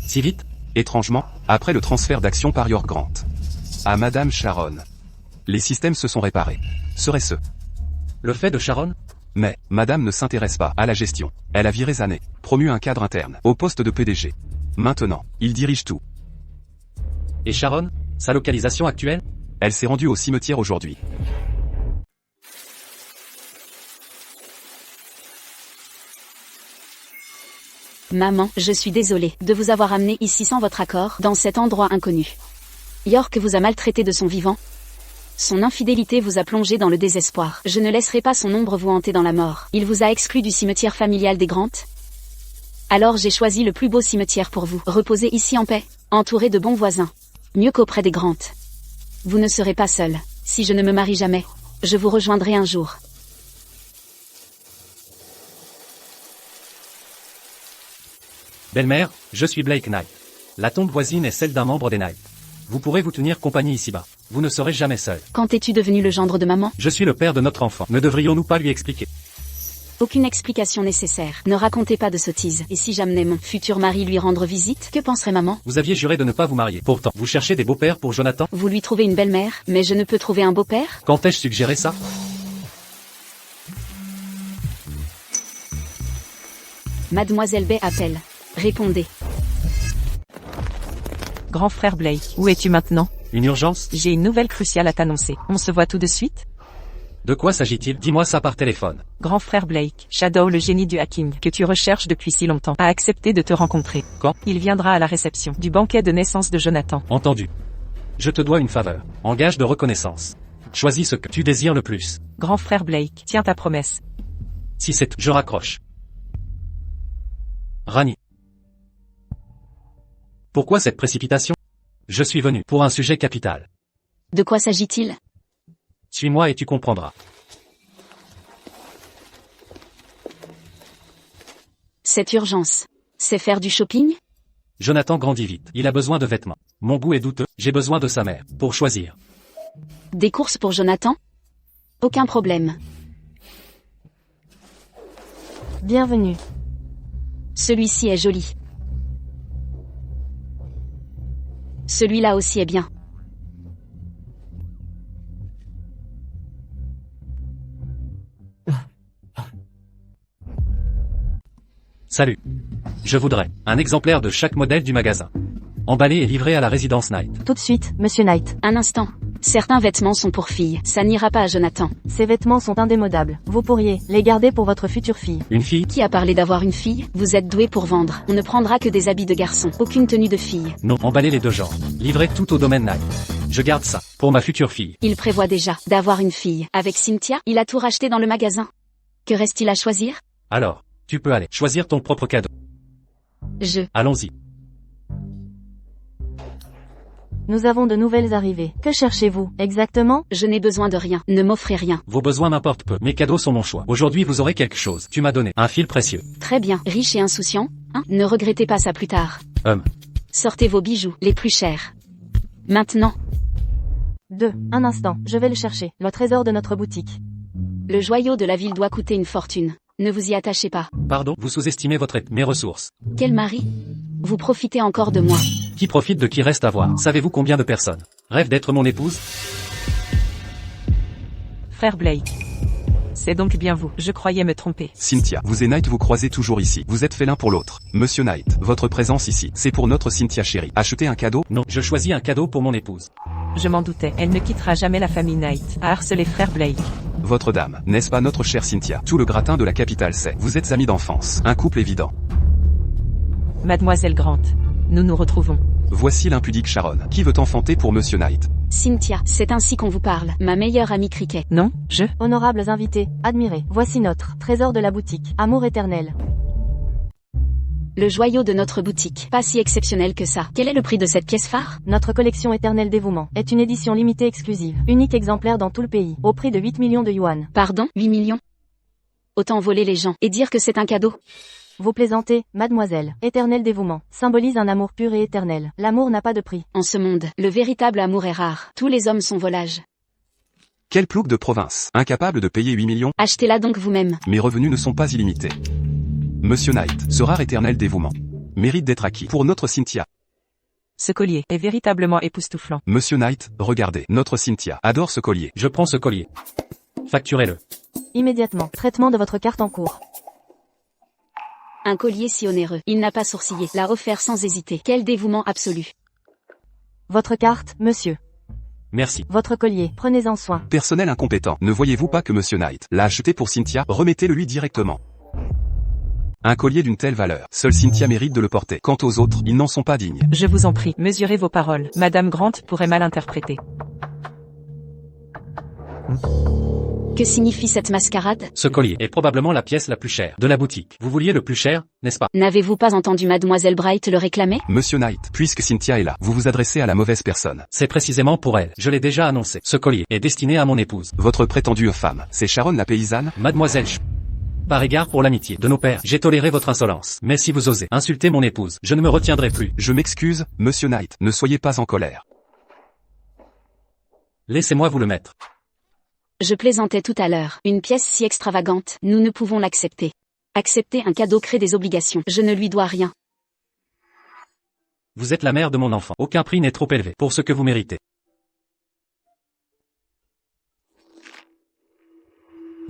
Si vite? Étrangement, après le transfert d'actions par York Grant à Madame Sharon, les systèmes se sont réparés. Serait-ce? Le fait de Sharon? Mais, Madame ne s'intéresse pas à la gestion. Elle a viré Zané, promu un cadre interne, au poste de PDG. Maintenant, il dirige tout. Et Sharon? Sa localisation actuelle? Elle s'est rendue au cimetière aujourd'hui. Maman, je suis désolée de vous avoir amené ici sans votre accord, dans cet endroit inconnu. York vous a maltraité de son vivant. Son infidélité vous a plongé dans le désespoir. Je ne laisserai pas son ombre vous hanter dans la mort. Il vous a exclu du cimetière familial des Grant. Alors j'ai choisi le plus beau cimetière pour vous. Reposez ici en paix, entouré de bons voisins. Mieux qu'auprès des Grant. Vous ne serez pas seul. Si je ne me marie jamais, je vous rejoindrai un jour. Belle-mère, je suis Blake Knight. La tombe voisine est celle d'un membre des Knight. Vous pourrez vous tenir compagnie ici-bas. Vous ne serez jamais seul. Quand es-tu devenu le gendre de maman? Je suis le père de notre enfant. Ne devrions-nous pas lui expliquer? Aucune explication nécessaire. Ne racontez pas de sottises. Et si j'amenais mon futur mari lui rendre visite, que penserait maman? Vous aviez juré de ne pas vous marier. Pourtant, vous cherchez des beaux-pères pour Jonathan? Vous lui trouvez une belle-mère, mais je ne peux trouver un beau-père? Quand ai-je suggéré ça? Mademoiselle Bay appelle. Répondez. Grand frère Blake, où es-tu maintenant? Une urgence? J'ai une nouvelle cruciale à t'annoncer. On se voit tout de suite? De quoi s'agit-il? Dis-moi ça par téléphone. Grand frère Blake, Shadow le génie du hacking, que tu recherches depuis si longtemps, a accepté de te rencontrer. Quand? Il viendra à la réception du banquet de naissance de Jonathan. Entendu. Je te dois une faveur. En gage de reconnaissance. Choisis ce que tu désires le plus. Grand frère Blake, tiens ta promesse. Si c'est tout, je raccroche. Rani. Pourquoi cette précipitation? Je suis venu pour un sujet capital. De quoi s'agit-il? Suis-moi et tu comprendras. Cette urgence, c'est faire du shopping? Jonathan grandit vite. Il a besoin de vêtements. Mon goût est douteux. J'ai besoin de sa mère pour choisir. Des courses pour Jonathan? Aucun problème. Bienvenue. Celui-ci est joli. Celui-là aussi est bien. Salut. Je voudrais un exemplaire de chaque modèle du magasin. Emballé et livré à la résidence Knight. Tout de suite, Monsieur Knight. Un instant. Certains vêtements sont pour filles. Ça n'ira pas à Jonathan. Ces vêtements sont indémodables. Vous pourriez les garder pour votre future fille. Une fille? Qui a parlé d'avoir une fille? Vous êtes doué pour vendre. On ne prendra que des habits de garçon. Aucune tenue de fille. Non, emballez les deux genres. Livré tout au domaine Knight. Je garde ça pour ma future fille. Il prévoit déjà d'avoir une fille. Avec Cynthia, il a tout racheté dans le magasin. Que reste-t-il à choisir? Alors, tu peux aller choisir ton propre cadeau. Allons-y. Nous avons de nouvelles arrivées. Que cherchez-vous, exactement? Je n'ai besoin de rien. Ne m'offrez rien. Vos besoins m'importent peu. Mes cadeaux sont mon choix. Aujourd'hui vous aurez quelque chose. Tu m'as donné un fil précieux. Très bien. Riche et insouciant, hein? Ne regrettez pas ça plus tard. Sortez vos bijoux, les plus chers. Maintenant. 2. Un instant, je vais le chercher. Le trésor de notre boutique. Le joyau de la ville doit coûter une fortune. Ne vous y attachez pas. Pardon, vous sous-estimez mes ressources. Quel mari? Vous profitez encore de moi. Qui profite de qui reste à voir? Savez-vous combien de personnes rêvent d'être mon épouse? Frère Blake. C'est donc bien vous, je croyais me tromper. Cynthia, vous et Knight vous croisez toujours ici. Vous êtes fait l'un pour l'autre. Monsieur Knight, votre présence ici, c'est pour notre Cynthia chérie. Achetez un cadeau? Non, je choisis un cadeau pour mon épouse. Je m'en doutais, elle ne quittera jamais la famille Knight, à harceler frère Blake. Votre dame, n'est-ce pas notre chère Cynthia? Tout le gratin de la capitale sait. Vous êtes amis d'enfance. Un couple évident. Mademoiselle Grant, nous nous retrouvons. Voici l'impudique Sharon. Qui veut enfanter pour Monsieur Knight? Cynthia, c'est ainsi qu'on vous parle. Ma meilleure amie Cricket. Non, je... Honorables invités, admirez, voici notre trésor de la boutique, amour éternel. Le joyau de notre boutique. Pas si exceptionnel que ça. Quel est le prix de cette pièce phare? Notre collection éternel dévouement est une édition limitée exclusive, unique exemplaire dans tout le pays, au prix de 8 millions de yuan. Pardon, 8 millions? Autant voler les gens et dire que c'est un cadeau. Vous plaisantez, mademoiselle. Éternel dévouement symbolise un amour pur et éternel. L'amour n'a pas de prix. En ce monde, le véritable amour est rare. Tous les hommes sont volages. Quel plouc de province. Incapable de payer 8 millions? Achetez-la donc vous-même. Mes revenus ne sont pas illimités. Monsieur Knight, ce rare éternel dévouement mérite d'être acquis pour notre Cynthia. Ce collier est véritablement époustouflant. Monsieur Knight, regardez, notre Cynthia adore ce collier. Je prends ce collier. Facturez-le. Immédiatement, traitement de votre carte en cours. Un collier si onéreux. Il n'a pas sourcillé. L'a offert sans hésiter. Quel dévouement absolu. Votre carte, monsieur. Merci. Votre collier, prenez-en soin. Personnel incompétent, ne voyez-vous pas que Monsieur Knight l'a acheté pour Cynthia? Remettez-le lui directement. Un collier d'une telle valeur, seule Cynthia mérite de le porter. Quant aux autres, ils n'en sont pas dignes. Je vous en prie, mesurez vos paroles. Madame Grant pourrait mal interpréter. Que signifie cette mascarade? Ce collier est probablement la pièce la plus chère de la boutique. Vous vouliez le plus cher, n'est-ce pas? N'avez-vous pas entendu Mademoiselle Bright le réclamer? Monsieur Knight, puisque Cynthia est là, vous vous adressez à la mauvaise personne. C'est précisément pour elle. Je l'ai déjà annoncé. Ce collier est destiné à mon épouse. Votre prétendue femme, c'est Sharon la paysanne? Mademoiselle Par égard pour l'amitié de nos pères, j'ai toléré votre insolence. Mais si vous osez insulter mon épouse, je ne me retiendrai plus. Je m'excuse, Monsieur Knight, ne soyez pas en colère. Laissez-moi vous le mettre. Je plaisantais tout à l'heure. Une pièce si extravagante, nous ne pouvons l'accepter. Accepter un cadeau crée des obligations. Je ne lui dois rien. Vous êtes la mère de mon enfant. Aucun prix n'est trop élevé pour ce que vous méritez.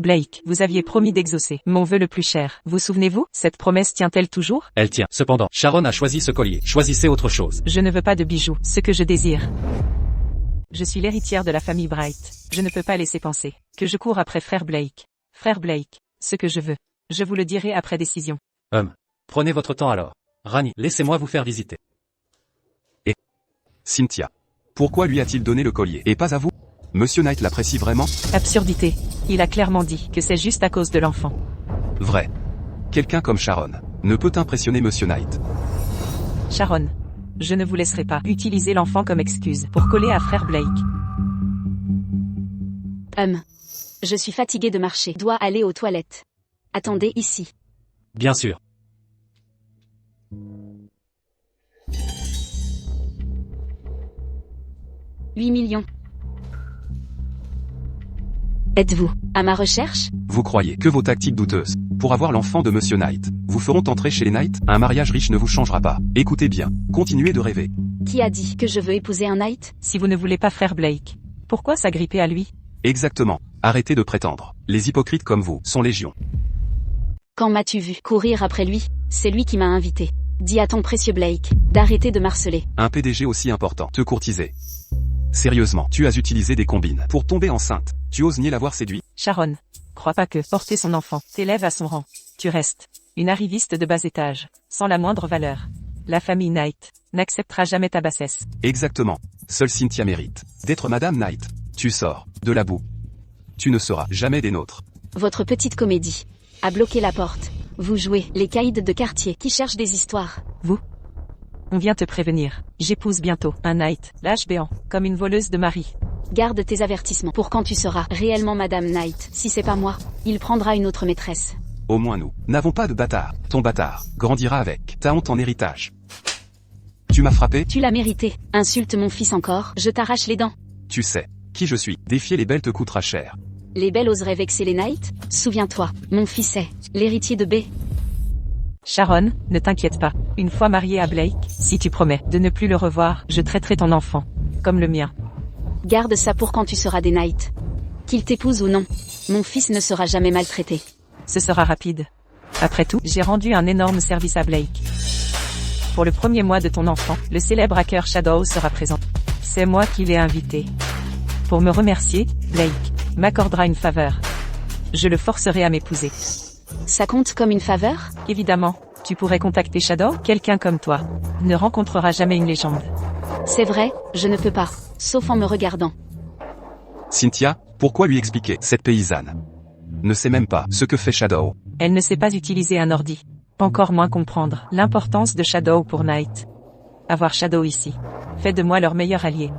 Blake, vous aviez promis d'exaucer mon vœu le plus cher. Vous souvenez-vous? Cette promesse tient-elle toujours? Elle tient. Cependant, Sharon a choisi ce collier. Choisissez autre chose. Je ne veux pas de bijoux, ce que je désire. Je suis l'héritière de la famille Bright. Je ne peux pas laisser penser que je cours après frère Blake. Frère Blake, ce que je veux. Je vous le dirai après décision. Prenez votre temps alors. Rani, laissez-moi vous faire visiter. Et Cynthia. Pourquoi lui a-t-il donné le collier et pas à vous? Monsieur Knight l'apprécie vraiment? Absurdité. Il a clairement dit que c'est juste à cause de l'enfant. Vrai. Quelqu'un comme Sharon ne peut impressionner Monsieur Knight. Sharon. Je ne vous laisserai pas utiliser l'enfant comme excuse pour coller à frère Blake. Je suis fatiguée de marcher. Dois aller aux toilettes. Attendez ici. Bien sûr. « 8 millions. Êtes-vous à ma recherche? Vous croyez que vos tactiques douteuses, pour avoir l'enfant de Monsieur Knight, vous feront entrer chez les Knight? Un mariage riche ne vous changera pas. Écoutez bien, continuez de rêver. Qui a dit que je veux épouser un Knight? Si vous ne voulez pas frère Blake, pourquoi s'agripper à lui? Exactement. Arrêtez de prétendre. Les hypocrites comme vous sont légion. Quand m'as-tu vu courir après lui? C'est lui qui m'a invité. Dis à ton précieux Blake d'arrêter de marceler. Un PDG aussi important te courtisait. Sérieusement, tu as utilisé des combines pour tomber enceinte. Tu oses nier l'avoir séduit? Sharon, crois pas que porter son enfant t'élève à son rang. Tu restes une arriviste de bas étage, sans la moindre valeur. La famille Knight n'acceptera jamais ta bassesse. Exactement. Seule Cynthia mérite d'être Madame Knight. Tu sors de la boue. Tu ne seras jamais des nôtres. Votre petite comédie a bloqué la porte. Vous jouez les caïds de quartier qui cherchent des histoires. Vous? On vient te prévenir. J'épouse bientôt un Knight, l'âge béant, comme une voleuse de mari. Garde tes avertissements pour quand tu seras réellement Madame Knight. Si c'est pas moi, il prendra une autre maîtresse. Au moins nous n'avons pas de bâtard. Ton bâtard grandira avec ta honte en héritage. Tu m'as frappé? Tu l'as mérité. Insulte mon fils encore, je t'arrache les dents. Tu sais qui je suis. Défier les belles te coûtera cher. Les belles oseraient vexer les Knight? Souviens-toi, mon fils est l'héritier de B. Sharon, ne t'inquiète pas. Une fois marié à Blake, si tu promets de ne plus le revoir, je traiterai ton enfant comme le mien. Garde ça pour quand tu seras des Knight. Qu'il t'épouse ou non, mon fils ne sera jamais maltraité. Ce sera rapide. Après tout, j'ai rendu un énorme service à Blake. Pour le premier mois de ton enfant, le célèbre hacker Shadow sera présent. C'est moi qui l'ai invité. Pour me remercier, Blake m'accordera une faveur. Je le forcerai à m'épouser. Ça compte comme une faveur? Évidemment, tu pourrais contacter Shadow, quelqu'un comme toi ne rencontrera jamais une légende. C'est vrai, je ne peux pas, sauf en me regardant. Cynthia, pourquoi lui expliquer? Cette paysanne ne sait même pas ce que fait Shadow. Elle ne sait pas utiliser un ordi. Encore moins comprendre l'importance de Shadow pour Knight. Avoir Shadow ici fait de moi leur meilleur allié.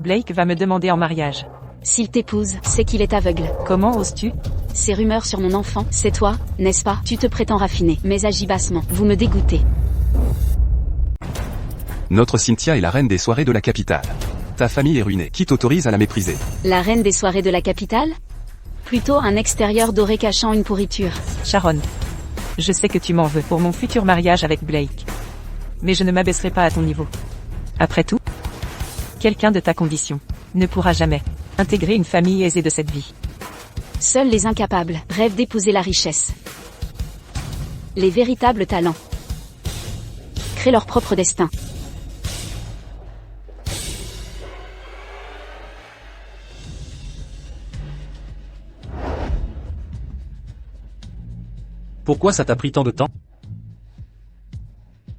Blake va me demander en mariage. S'il t'épouse, c'est qu'il est aveugle. Comment oses-tu? Ces rumeurs sur mon enfant, c'est toi, n'est-ce pas? Tu te prétends raffiné, mais agis bassement. Vous me dégoûtez. Notre Cynthia est la reine des soirées de la capitale. Ta famille est ruinée. Qui t'autorise à la mépriser? La reine des soirées de la capitale? Plutôt un extérieur doré cachant une pourriture. Sharon, je sais que tu m'en veux pour mon futur mariage avec Blake. Mais je ne m'abaisserai pas à ton niveau. Après tout, quelqu'un de ta condition ne pourra jamais intégrer une famille aisée de cette vie. Seuls les incapables rêvent d'épouser la richesse. Les véritables talents créent leur propre destin. Pourquoi ça t'a pris tant de temps?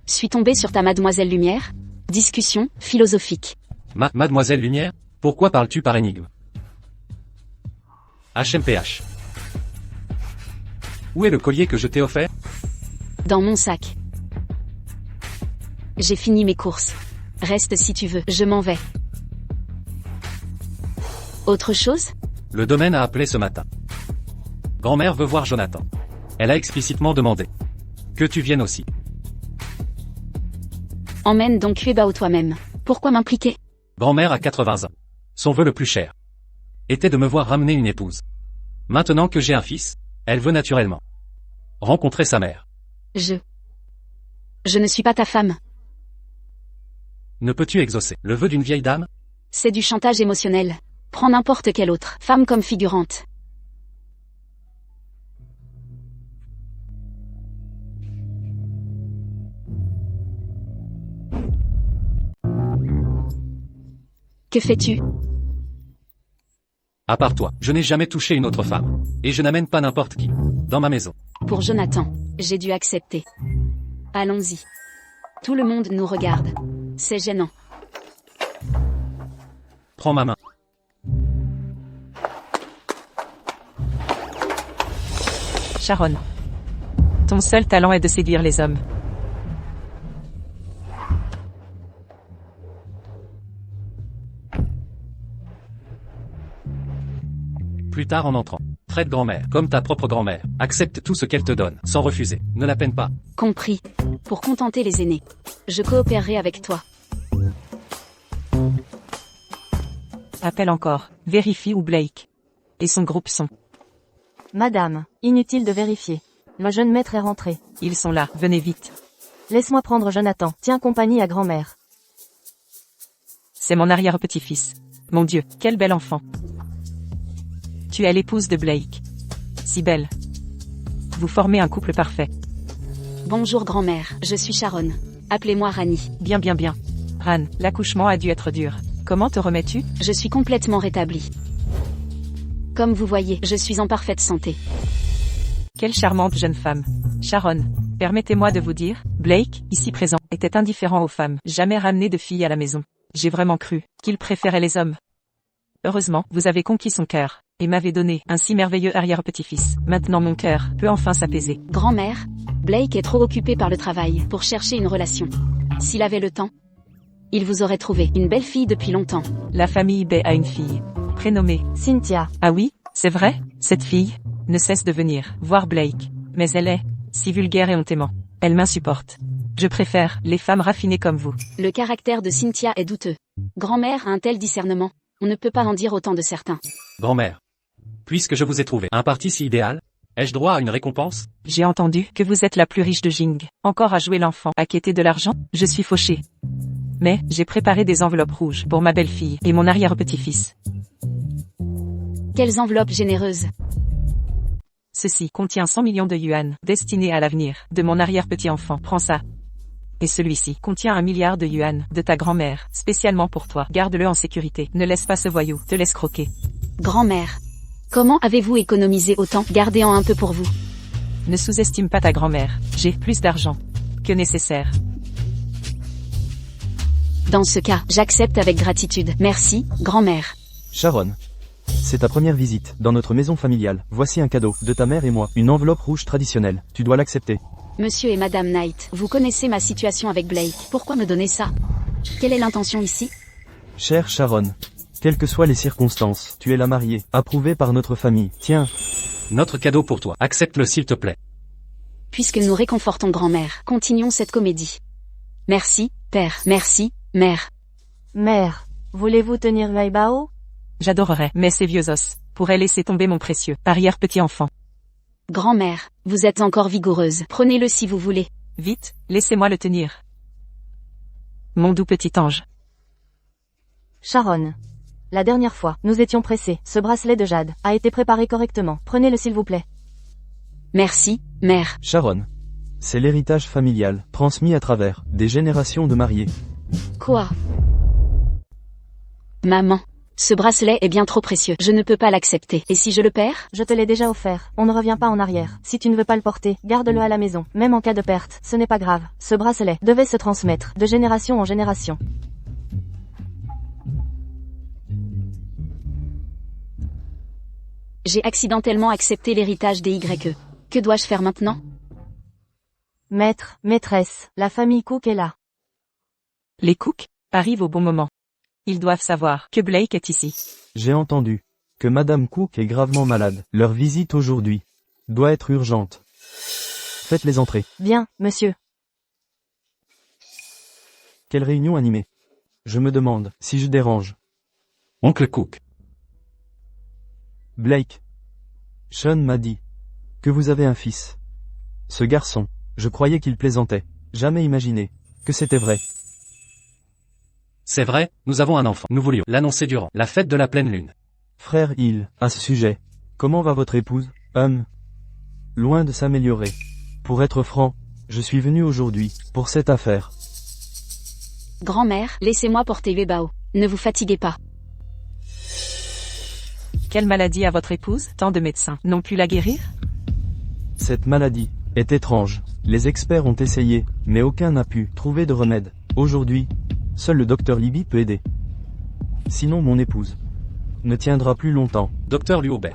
Suis tombé sur ta Mademoiselle Lumière? Discussion philosophique. Mademoiselle Lumière? Pourquoi parles-tu par énigme? HMPH. Où est le collier que je t'ai offert? Dans mon sac. J'ai fini mes courses. Reste si tu veux, je m'en vais. Autre chose? Le domaine a appelé ce matin. Grand-mère veut voir Jonathan. Elle a explicitement demandé que tu viennes aussi. Emmène donc Cuebao toi-même. Pourquoi m'impliquer? Grand-mère a 80 ans. Son vœu le plus cher était de me voir ramener une épouse. Maintenant que j'ai un fils, elle veut naturellement rencontrer sa mère. Je ne suis pas ta femme. Ne peux-tu exaucer le vœu d'une vieille dame? C'est du chantage émotionnel. Prends n'importe quelle autre femme comme figurante. Que fais-tu? À part toi, je n'ai jamais touché une autre femme. Et je n'amène pas n'importe qui dans ma maison. Pour Jonathan, j'ai dû accepter. Allons-y. Tout le monde nous regarde. C'est gênant. Prends ma main. Sharon, ton seul talent est de séduire les hommes. Plus tard en entrant, traite grand-mère comme ta propre grand-mère. Accepte tout ce qu'elle te donne, sans refuser. Ne la peine pas. Compris. Pour contenter les aînés. Je coopérerai avec toi. Appelle encore. Vérifie où Blake et son groupe sont. Madame, inutile de vérifier. Le jeune maître est rentré. Ils sont là, venez vite. Laisse-moi prendre Jonathan. Tiens compagnie à grand-mère. C'est mon arrière-petit-fils. Mon Dieu, quel bel enfant. Tu es l'épouse de Blake. Si belle. Vous formez un couple parfait. Bonjour grand-mère, je suis Sharon. Appelez-moi Rani. Bien. Ran, l'accouchement a dû être dur. Comment te remets-tu? Je suis complètement rétablie. Comme vous voyez, je suis en parfaite santé. Quelle charmante jeune femme. Sharon, permettez-moi de vous dire, Blake, ici présent, était indifférent aux femmes. Jamais ramené de filles à la maison. J'ai vraiment cru qu'il préférait les hommes. Heureusement, vous avez conquis son cœur et m'avez donné un si merveilleux arrière-petit-fils. Maintenant mon cœur peut enfin s'apaiser. Grand-mère, Blake est trop occupé par le travail pour chercher une relation. S'il avait le temps, il vous aurait trouvé une belle fille depuis longtemps. La famille Bay a une fille, prénommée Cynthia. Ah oui, c'est vrai, cette fille ne cesse de venir voir Blake. Mais elle est si vulgaire et hontément. Elle m'insupporte. Je préfère les femmes raffinées comme vous. Le caractère de Cynthia est douteux. Grand-mère a un tel discernement. On ne peut pas en dire autant de certains. Grand-mère. Puisque je vous ai trouvé un parti si idéal, Ai-je droit à une récompense? J'ai entendu que vous êtes la plus riche de Jing. Encore à jouer l'enfant, à quêter de l'argent? Je suis fauché. Mais, j'ai préparé des enveloppes rouges pour ma belle-fille et mon arrière-petit-fils. Quelles enveloppes généreuses. Ceci contient 100 millions de yuan, destinés à l'avenir de mon arrière-petit-enfant. Prends ça. Et celui-ci contient 1 milliard de yuan de ta grand-mère, spécialement pour toi. Garde-le en sécurité. Ne laisse pas ce voyou te laisse croquer. Grand-mère. Comment avez-vous économisé autant? Gardez-en un peu pour vous. Ne sous-estime pas ta grand-mère. J'ai plus d'argent que nécessaire. Dans ce cas, j'accepte avec gratitude. Merci, grand-mère. Sharon. C'est ta première visite dans notre maison familiale. Voici un cadeau de ta mère et moi. Une enveloppe rouge traditionnelle. Tu dois l'accepter. Monsieur et Madame Knight, vous connaissez ma situation avec Blake. Pourquoi me donner ça? Quelle est l'intention ici? Chère Sharon. Quelles que soient les circonstances, tu es la mariée, approuvée par notre famille. Tiens. Notre cadeau pour toi. Accepte-le s'il te plaît. Puisque nous réconfortons grand-mère, continuons cette comédie. Merci, père. Merci, mère. Mère, voulez-vous tenir Weibao? J'adorerais, mais ces vieux os pourraient laisser tomber mon précieux arrière-petit-enfant. Grand-mère, vous êtes encore vigoureuse. Prenez-le si vous voulez. Vite, laissez-moi le tenir. Mon doux petit ange. Sharon. La dernière fois, nous étions pressés. Ce bracelet de jade a été préparé correctement. Prenez-le s'il vous plaît. Merci, mère. Sharon. C'est l'héritage familial, transmis à travers des générations de mariés. Quoi? Maman. Ce bracelet est bien trop précieux. Je ne peux pas l'accepter. Et si je le perds? Je te l'ai déjà offert. On ne revient pas en arrière. Si tu ne veux pas le porter, garde-le à la maison. Même en cas de perte, ce n'est pas grave. Ce bracelet devait se transmettre de génération en génération. J'ai accidentellement accepté l'héritage des YE. Que dois-je faire maintenant? Maître, maîtresse, la famille Cook est là. Les Cook arrivent au bon moment. Ils doivent savoir que Blake est ici. J'ai entendu que Madame Cook est gravement malade. Leur visite aujourd'hui doit être urgente. Faites-les entrer. Bien, monsieur. Quelle réunion animée. Je me demande si je dérange. Oncle Cook. Blake. Sean m'a dit que vous avez un fils. Ce garçon, je croyais qu'il plaisantait. Jamais imaginé que c'était vrai. C'est vrai, nous avons un enfant. Nous voulions l'annoncer durant la fête de la pleine lune. Frère Hill, à ce sujet, comment va votre épouse? Loin de s'améliorer. Pour être franc, je suis venu aujourd'hui pour cette affaire. Grand-mère, laissez-moi porter Weibao. Ne vous fatiguez pas. Quelle maladie a votre épouse? Tant de médecins n'ont pu la guérir? Cette maladie est étrange. Les experts ont essayé, mais aucun n'a pu trouver de remède. Aujourd'hui, seul le docteur Libby peut aider. Sinon mon épouse ne tiendra plus longtemps. Docteur Liu Bei.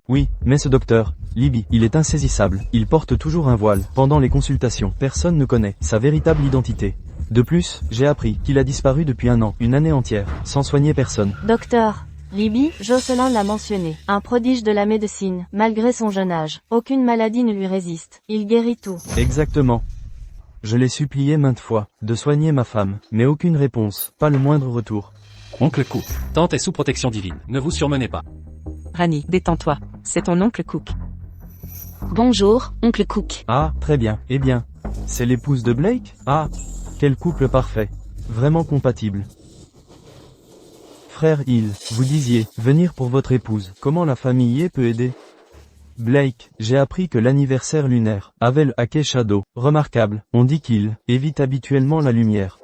Oui, mais ce docteur, Libby, il est insaisissable. Il porte toujours un voile pendant les consultations. Personne ne connaît sa véritable identité. De plus, j'ai appris qu'il a disparu depuis 1 an, une année entière, sans soigner personne. Docteur Libby, Jocelyn l'a mentionné. Un prodige de la médecine, malgré son jeune âge. Aucune maladie ne lui résiste. Il guérit tout. Exactement. Je l'ai supplié maintes fois de soigner ma femme, mais aucune réponse, pas le moindre retour. Oncle Cook. Tante est sous protection divine. Ne vous surmenez pas. Rani, détends-toi. C'est ton oncle Cook. Bonjour, oncle Cook. Ah, très bien. Eh bien, c'est l'épouse de Blake? Ah, quel couple parfait. Vraiment compatible. Frère Hill, vous disiez, venir pour votre épouse. Comment la famille y peut aider? Blake, j'ai appris que l'anniversaire lunaire avait le Hake Shadow. Remarquable, on dit qu'il évite habituellement la lumière.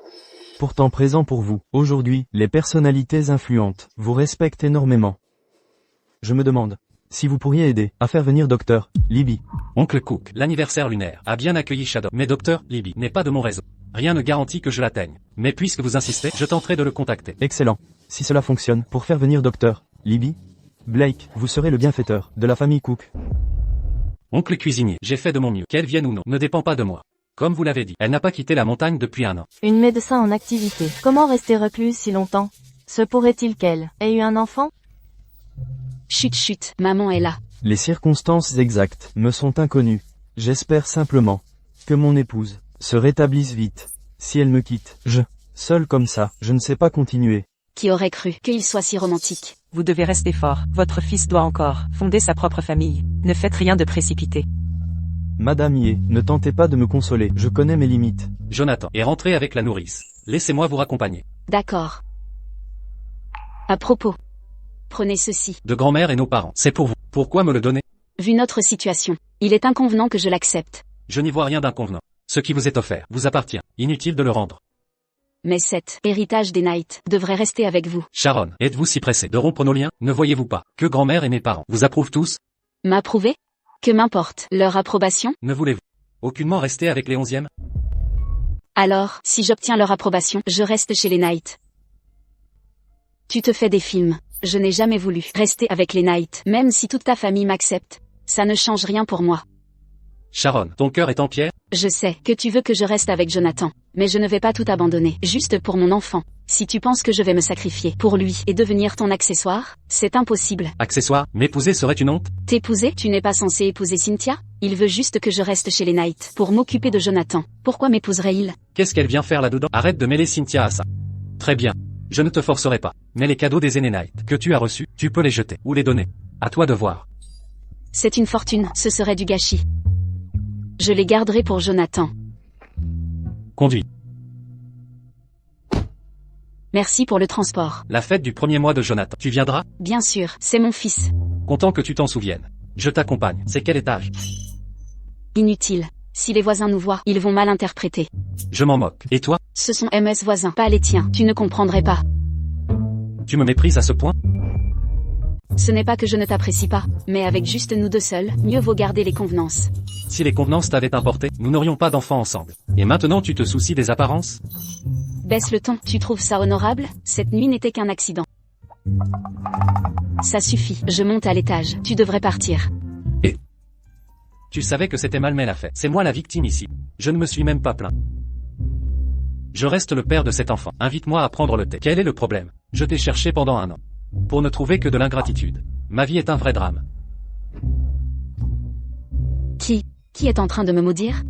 Pourtant présent pour vous, aujourd'hui, les personnalités influentes vous respectent énormément. Je me demande si vous pourriez aider à faire venir Dr. Libby. Oncle Cook, l'anniversaire lunaire a bien accueilli Shadow. Mais Dr. Libby n'est pas de mon réseau. Rien ne garantit que je l'atteigne. Mais puisque vous insistez, je tenterai de le contacter. Excellent. Si cela fonctionne, pour faire venir Dr. Libby, Blake, vous serez le bienfaiteur de la famille Cook. Oncle cuisinier, j'ai fait de mon mieux. Qu'elle vienne ou non, ne dépend pas de moi. Comme vous l'avez dit, elle n'a pas quitté la montagne depuis 1 an. Une médecin en activité. Comment rester recluse si longtemps? Se pourrait-il qu'elle ait eu un enfant? Chut chut, maman est là. Les circonstances exactes me sont inconnues. J'espère simplement que mon épouse se rétablisse vite. Si elle me quitte, seul comme ça, je ne sais pas continuer Qui aurait cru qu'il soit si romantique? Vous devez rester fort. Votre fils doit encore fonder sa propre famille. Ne faites rien de précipité. Madame Ye, ne tentez pas de me consoler, je connais mes limites. Jonathan est rentré avec la nourrice. Laissez-moi vous raccompagner. D'accord. À propos. Prenez ceci. De grand-mère et nos parents. C'est pour vous. Pourquoi me le donner? Vu notre situation, il est inconvenant que je l'accepte. Je n'y vois rien d'inconvenant. Ce qui vous est offert vous appartient. Inutile de le rendre. Mais cet héritage des Knight devrait rester avec vous. Sharon, êtes-vous si pressé de rompre nos liens? Ne voyez-vous pas que grand-mère et mes parents vous approuvent tous? M'approuver? Que m'importe leur approbation? Ne voulez-vous aucunement rester avec les 11e? Alors, si j'obtiens leur approbation, je reste chez les Knight. Tu te fais des films. Je n'ai jamais voulu rester avec les Knight. Même si toute ta famille m'accepte, ça ne change rien pour moi. Sharon, ton cœur est en pierre? Je sais que tu veux que je reste avec Jonathan, mais je ne vais pas tout abandonner, juste pour mon enfant. Si tu penses que je vais me sacrifier pour lui et devenir ton accessoire, c'est impossible. Accessoire, m'épouser serait une honte? T'épouser? Tu n'es pas censé épouser Cynthia? Il veut juste que je reste chez les Knight pour m'occuper de Jonathan. Pourquoi m'épouserait-il? Qu'est-ce qu'elle vient faire là-dedans? Arrête de mêler Cynthia à ça. Très bien. Je ne te forcerai pas. Mais les cadeaux des aînés Knight que tu as reçus, tu peux les jeter ou les donner. À toi de voir. C'est une fortune, ce serait du gâchis. Je les garderai pour Jonathan. Conduis. Merci pour le transport. La fête du premier mois de Jonathan. Tu viendras? Bien sûr, c'est mon fils. Content que tu t'en souviennes. Je t'accompagne. C'est quel étage? Inutile. Si les voisins nous voient, ils vont mal interpréter. Je m'en moque. Et toi? Ce sont MS voisins, pas les tiens. Tu ne comprendrais pas. Tu me méprises à ce point? Ce n'est pas que je ne t'apprécie pas, mais avec juste nous deux seuls, mieux vaut garder les convenances. Si les convenances t'avaient importé, nous n'aurions pas d'enfants ensemble. Et maintenant tu te soucies des apparences? Baisse le ton, tu trouves ça honorable? Cette nuit n'était qu'un accident. Ça suffit, je monte à l'étage, tu devrais partir. Et tu savais que c'était Malmé la fête. C'est moi la victime ici. Je ne me suis même pas plaint. Je reste le père de cet enfant. Invite-moi à prendre le thé. Quel est le problème? Je t'ai cherché pendant 1 an. Pour ne trouver que de l'ingratitude. Ma vie est un vrai drame. Qui est en train de me maudire?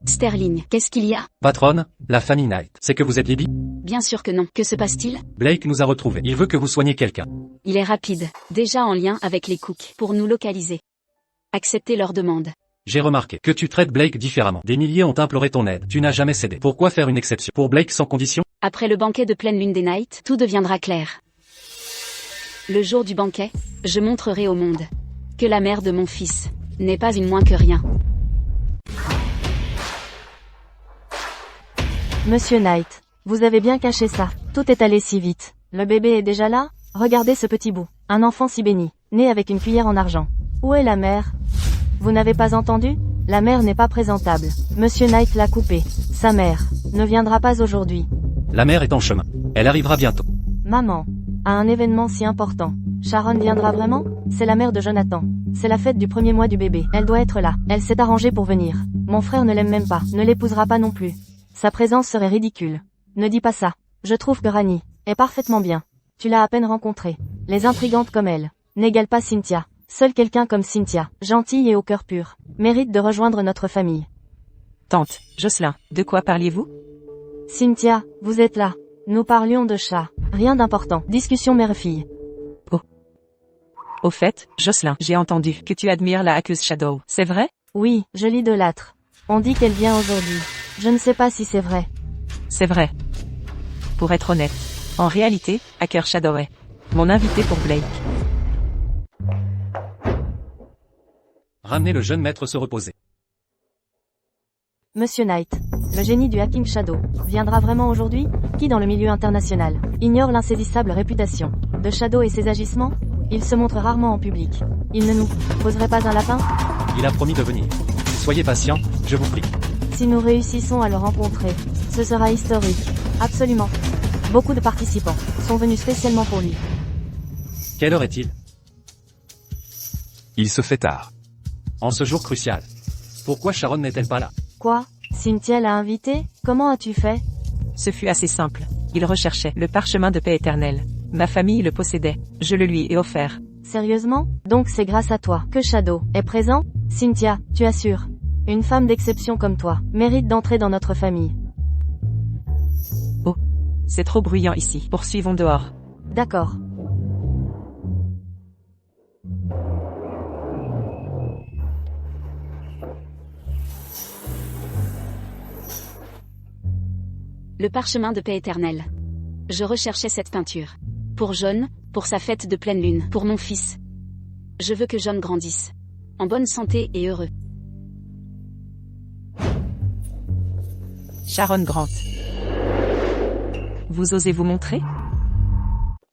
Sterling, qu'est-ce qu'il y a? Patronne, la famille Knight. C'est que vous êtes Libby? Bien sûr que non. Que se passe-t-il? Blake nous a retrouvés. Il veut que vous soigniez quelqu'un. Il est rapide, déjà en lien avec les Cooks, pour nous localiser. Acceptez leur demande. J'ai remarqué que tu traites Blake différemment. Des milliers ont imploré ton aide. Tu n'as jamais cédé. Pourquoi faire une exception pour Blake sans condition? Après le banquet de pleine lune des Knight, tout deviendra clair. Le jour du banquet, je montrerai au monde que la mère de mon fils n'est pas une moins que rien. Monsieur Knight, vous avez bien caché ça. Tout est allé si vite. Le bébé est déjà là? Regardez ce petit bout. Un enfant si béni, né avec une cuillère en argent. Où est la mère? Vous n'avez pas entendu? La mère n'est pas présentable. Monsieur Knight l'a coupée. Sa mère ne viendra pas aujourd'hui. La mère est en chemin. Elle arrivera bientôt. Maman, à un événement si important. Sharon viendra vraiment? C'est la mère de Jonathan. C'est la fête du premier mois du bébé. Elle doit être là. Elle s'est arrangée pour venir. Mon frère ne l'aime même pas. Ne l'épousera pas non plus. Sa présence serait ridicule. Ne dis pas ça. Je trouve que Rani est parfaitement bien. Tu l'as à peine rencontrée. Les intrigantes comme elle n'égalent pas Cynthia. Seul quelqu'un comme Cynthia, gentille et au cœur pur, mérite de rejoindre notre famille. Tante, Jocelyn, de quoi parliez-vous? Cynthia, vous êtes là. Nous parlions de chat. Rien d'important. Discussion mère-fille. Au fait, Jocelyn, j'ai entendu que tu admires la hackeuse Shadow. C'est vrai? Oui, je l'idolâtre. On dit qu'elle vient aujourd'hui. Je ne sais pas si c'est vrai. C'est vrai. Pour être honnête, en réalité, Hacker Shadow est mon invité pour Blake. Ramenez le jeune maître se reposer. Monsieur Knight, le génie du hacking Shadow, viendra vraiment aujourd'hui? Qui dans le milieu international ignore l'insaisissable réputation de Shadow et ses agissements? Il se montre rarement en public. Il ne nous poserait pas un lapin? Il a promis de venir. Soyez patient, je vous prie. Si nous réussissons à le rencontrer, ce sera historique. Absolument. Beaucoup de participants sont venus spécialement pour lui. Quelle heure est-il? Il se fait tard. En ce jour crucial. Pourquoi Sharon n'est-elle pas là? Quoi? Cynthia l'a invité? Comment as-tu fait? Ce fut assez simple. Il recherchait le parchemin de paix éternelle. Ma famille le possédait. Je le lui ai offert. Sérieusement? Donc c'est grâce à toi que Shadow est présent? Cynthia, tu assures? Une femme d'exception comme toi mérite d'entrer dans notre famille. C'est trop bruyant ici. Poursuivons dehors. D'accord. Le parchemin de paix éternelle. Je recherchais cette peinture. Pour John, pour sa fête de pleine lune, pour mon fils. Je veux que John grandisse. En bonne santé et heureux. Sharon Grant. Vous osez vous montrer?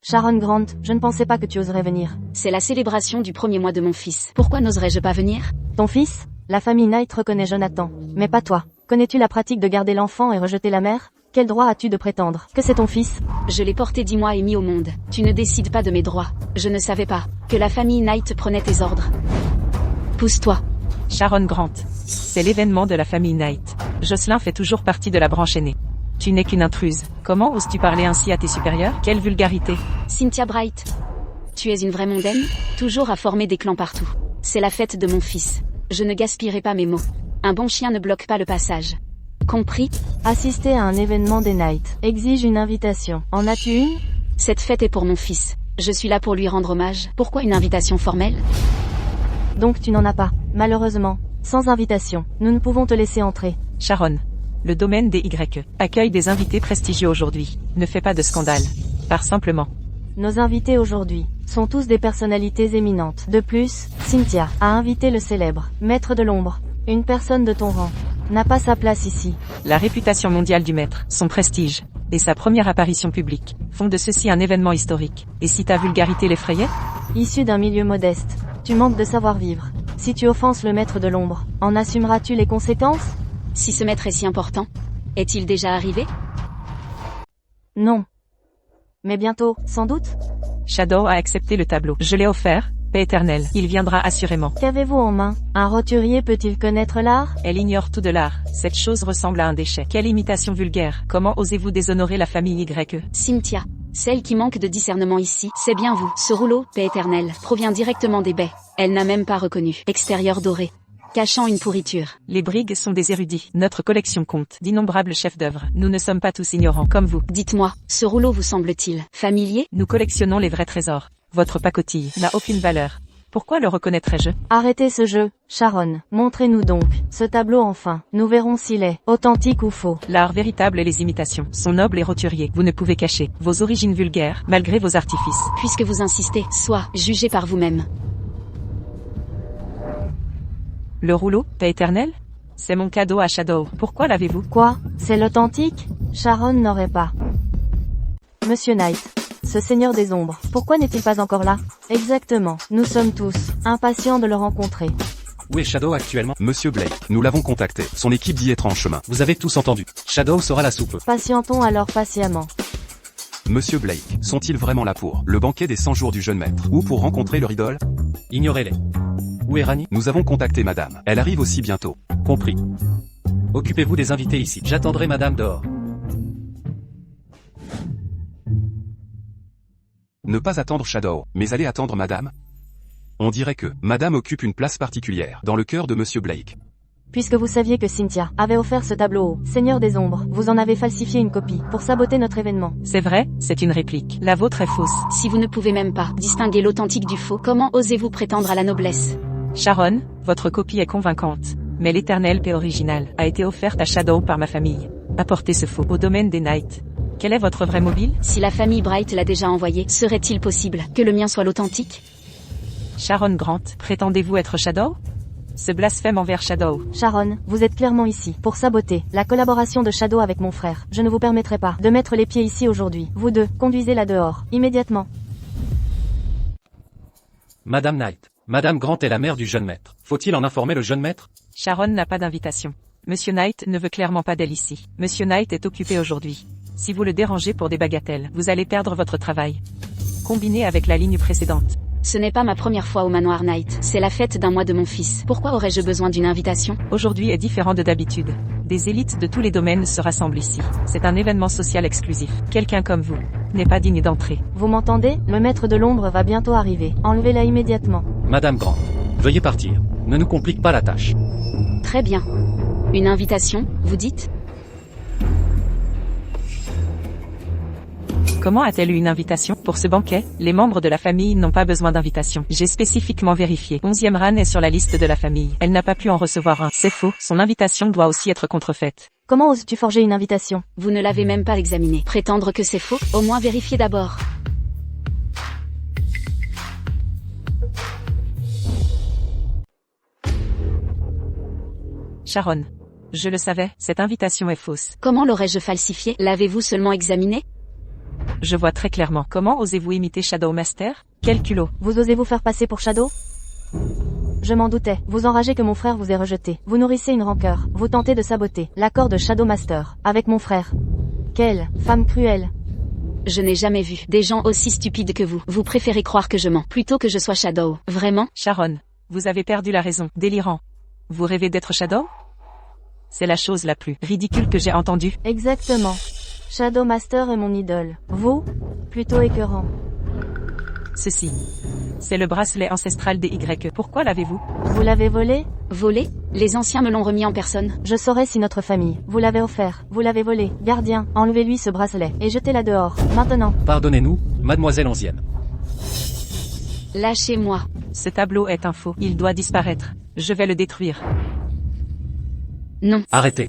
Sharon Grant, je ne pensais pas que tu oserais venir. C'est la célébration du premier mois de mon fils. Pourquoi n'oserais-je pas venir? Ton fils? La famille Knight reconnaît Jonathan. Mais pas toi. Connais-tu la pratique de garder l'enfant et rejeter la mère? Quel droit as-tu de prétendre que c'est ton fils? Je l'ai porté 10 mois et mis au monde. Tu ne décides pas de mes droits. Je ne savais pas que la famille Knight prenait tes ordres. Pousse-toi. Sharon Grant. C'est l'événement de la famille Knight. Jocelyn fait toujours partie de la branche aînée. Tu n'es qu'une intruse. Comment oses-tu parler ainsi à tes supérieurs? Quelle vulgarité. Cynthia Bright. Tu es une vraie mondaine? Toujours à former des clans partout. C'est la fête de mon fils. Je ne gaspillerai pas mes mots. Un bon chien ne bloque pas le passage. Compris? Assister à un événement des Knight exige une invitation. En as-tu une? Cette fête est pour mon fils. Je suis là pour lui rendre hommage. Pourquoi une invitation formelle? Donc tu n'en as pas. Malheureusement, sans invitation, nous ne pouvons te laisser entrer. Sharon. Le domaine des YE accueille des invités prestigieux aujourd'hui. Ne fais pas de scandale. Pars simplement. Nos invités aujourd'hui sont tous des personnalités éminentes. De plus, Cynthia a invité le célèbre maître de l'ombre. Une personne de ton rang n'a pas sa place ici. La réputation mondiale du maître, son prestige, et sa première apparition publique, font de ceci un événement historique. Et si ta vulgarité l'effrayait? Issu d'un milieu modeste, tu manques de savoir-vivre. Si tu offenses le maître de l'ombre, en assumeras-tu les conséquences? Si ce maître est si important, est-il déjà arrivé? Non. Mais bientôt, sans doute? Shadow a accepté le tableau. Je l'ai offert, paix éternelle. Il viendra assurément. Qu'avez-vous en main? Un roturier peut-il connaître l'art? Elle ignore tout de l'art. Cette chose ressemble à un déchet. Quelle imitation vulgaire. Comment osez-vous déshonorer la famille YE? Cynthia, celle qui manque de discernement ici, c'est bien vous. Ce rouleau, paix éternelle, provient directement des baies. Elle n'a même pas reconnu. Extérieur doré, cachant une pourriture. Les brigues sont des érudits. Notre collection compte d'innombrables chefs-d'œuvre. Nous ne sommes pas tous ignorants, comme vous. Dites-moi, ce rouleau vous semble-t-il familier? Nous collectionnons les vrais trésors. Votre pacotille n'a aucune valeur. Pourquoi le reconnaîtrais-je? Arrêtez ce jeu, Sharon. Montrez-nous donc ce tableau enfin. Nous verrons s'il est authentique ou faux. L'art véritable et les imitations sont nobles et roturiers. Vous ne pouvez cacher vos origines vulgaires, malgré vos artifices. Puisque vous insistez, soit jugez par vous-même. Le rouleau, paix éternelle? C'est mon cadeau à Shadow. Pourquoi l'avez-vous? Quoi? C'est l'authentique? Sharon n'aurait pas. Monsieur Knight, ce seigneur des ombres, pourquoi n'est-il pas encore là? Exactement. Nous sommes tous impatients de le rencontrer. Où est Shadow actuellement? Monsieur Blake, nous l'avons contacté. Son équipe d'y être en chemin. Vous avez tous entendu. Shadow sera la soupe. Patientons alors patiemment. Monsieur Blake, sont-ils vraiment là pour le banquet des 100 jours du jeune maître? Ou pour rencontrer leur idole? Ignorez-les. Où est Rani? Nous avons contacté madame. Elle arrive aussi bientôt. Compris. Occupez-vous des invités ici. J'attendrai madame dehors. Ne pas attendre Shadow, mais allez attendre madame. On dirait que madame occupe une place particulière dans le cœur de monsieur Blake. Puisque vous saviez que Cynthia avait offert ce tableau au Seigneur des Ombres, vous en avez falsifié une copie pour saboter notre événement. C'est vrai, c'est une réplique. La vôtre est fausse. Si vous ne pouvez même pas distinguer l'authentique du faux, comment osez-vous prétendre à la noblesse? Sharon, votre copie est convaincante. Mais l'éternelle paix originale a été offerte à Shadow par ma famille. Apportez ce faux au domaine des Knight. Quel est votre vrai mobile? Si la famille Bright l'a déjà envoyé, serait-il possible que le mien soit l'authentique? Sharon Grant, prétendez-vous être Shadow? Ce blasphème envers Shadow. Sharon, vous êtes clairement ici pour saboter la collaboration de Shadow avec mon frère. Je ne vous permettrai pas de mettre les pieds ici aujourd'hui. Vous deux, conduisez-la dehors, immédiatement. Madame Knight. Madame Grant est la mère du jeune maître. Faut-il en informer le jeune maître? Sharon n'a pas d'invitation. Monsieur Knight ne veut clairement pas d'elle ici. Monsieur Knight est occupé aujourd'hui. Si vous le dérangez pour des bagatelles, vous allez perdre votre travail. Combiné avec la ligne précédente. Ce n'est pas ma première fois au manoir Knight. C'est la fête d'un mois de mon fils. Pourquoi aurais-je besoin d'une invitation? Aujourd'hui est différent de d'habitude. Des élites de tous les domaines se rassemblent ici. C'est un événement social exclusif. Quelqu'un comme vous n'est pas digne d'entrer. Vous m'entendez? Le maître de l'ombre va bientôt arriver. Enlevez-la immédiatement. Madame Grant. Veuillez partir. Ne nous complique pas la tâche. Très bien. Une invitation, vous dites? Comment a-t-elle eu une invitation? Pour ce banquet, les membres de la famille n'ont pas besoin d'invitation. J'ai spécifiquement vérifié. 11e Ran est sur la liste de la famille. Elle n'a pas pu en recevoir un. C'est faux, son invitation doit aussi être contrefaite. Comment oses-tu forger une invitation? Vous ne l'avez même pas examiné. Prétendre que c'est faux? Au moins vérifiez d'abord. Sharon. Je le savais, cette invitation est fausse. Comment l'aurais-je falsifié? L'avez-vous seulement examiné? Je vois très clairement. Comment osez-vous imiter Shadow Master? Quel culot. Vous osez vous faire passer pour Shadow? Je m'en doutais. Vous enragez que mon frère vous ait rejeté. Vous nourrissez une rancœur. Vous tentez de saboter l'accord de Shadow Master avec mon frère. Quelle femme cruelle. Je n'ai jamais vu des gens aussi stupides que vous. Vous préférez croire que je mens, plutôt que je sois Shadow. Vraiment? Sharon. Vous avez perdu la raison. Délirant. Vous rêvez d'être Shadow? C'est la chose la plus ridicule que j'ai entendue. Exactement. Shadow Master est mon idole. Vous? Plutôt écœurant. Ceci. C'est le bracelet ancestral des Y. Pourquoi l'avez-vous? Vous l'avez volé? Volé? Les anciens me l'ont remis en personne. Je saurais si notre famille vous l'avait offert. Vous l'avez volé. Gardien, enlevez-lui ce bracelet et jetez-la dehors. Maintenant. Pardonnez-nous, mademoiselle 11e. Lâchez-moi. Ce tableau est un faux. Il doit disparaître. Je vais le détruire. Non. Arrêtez.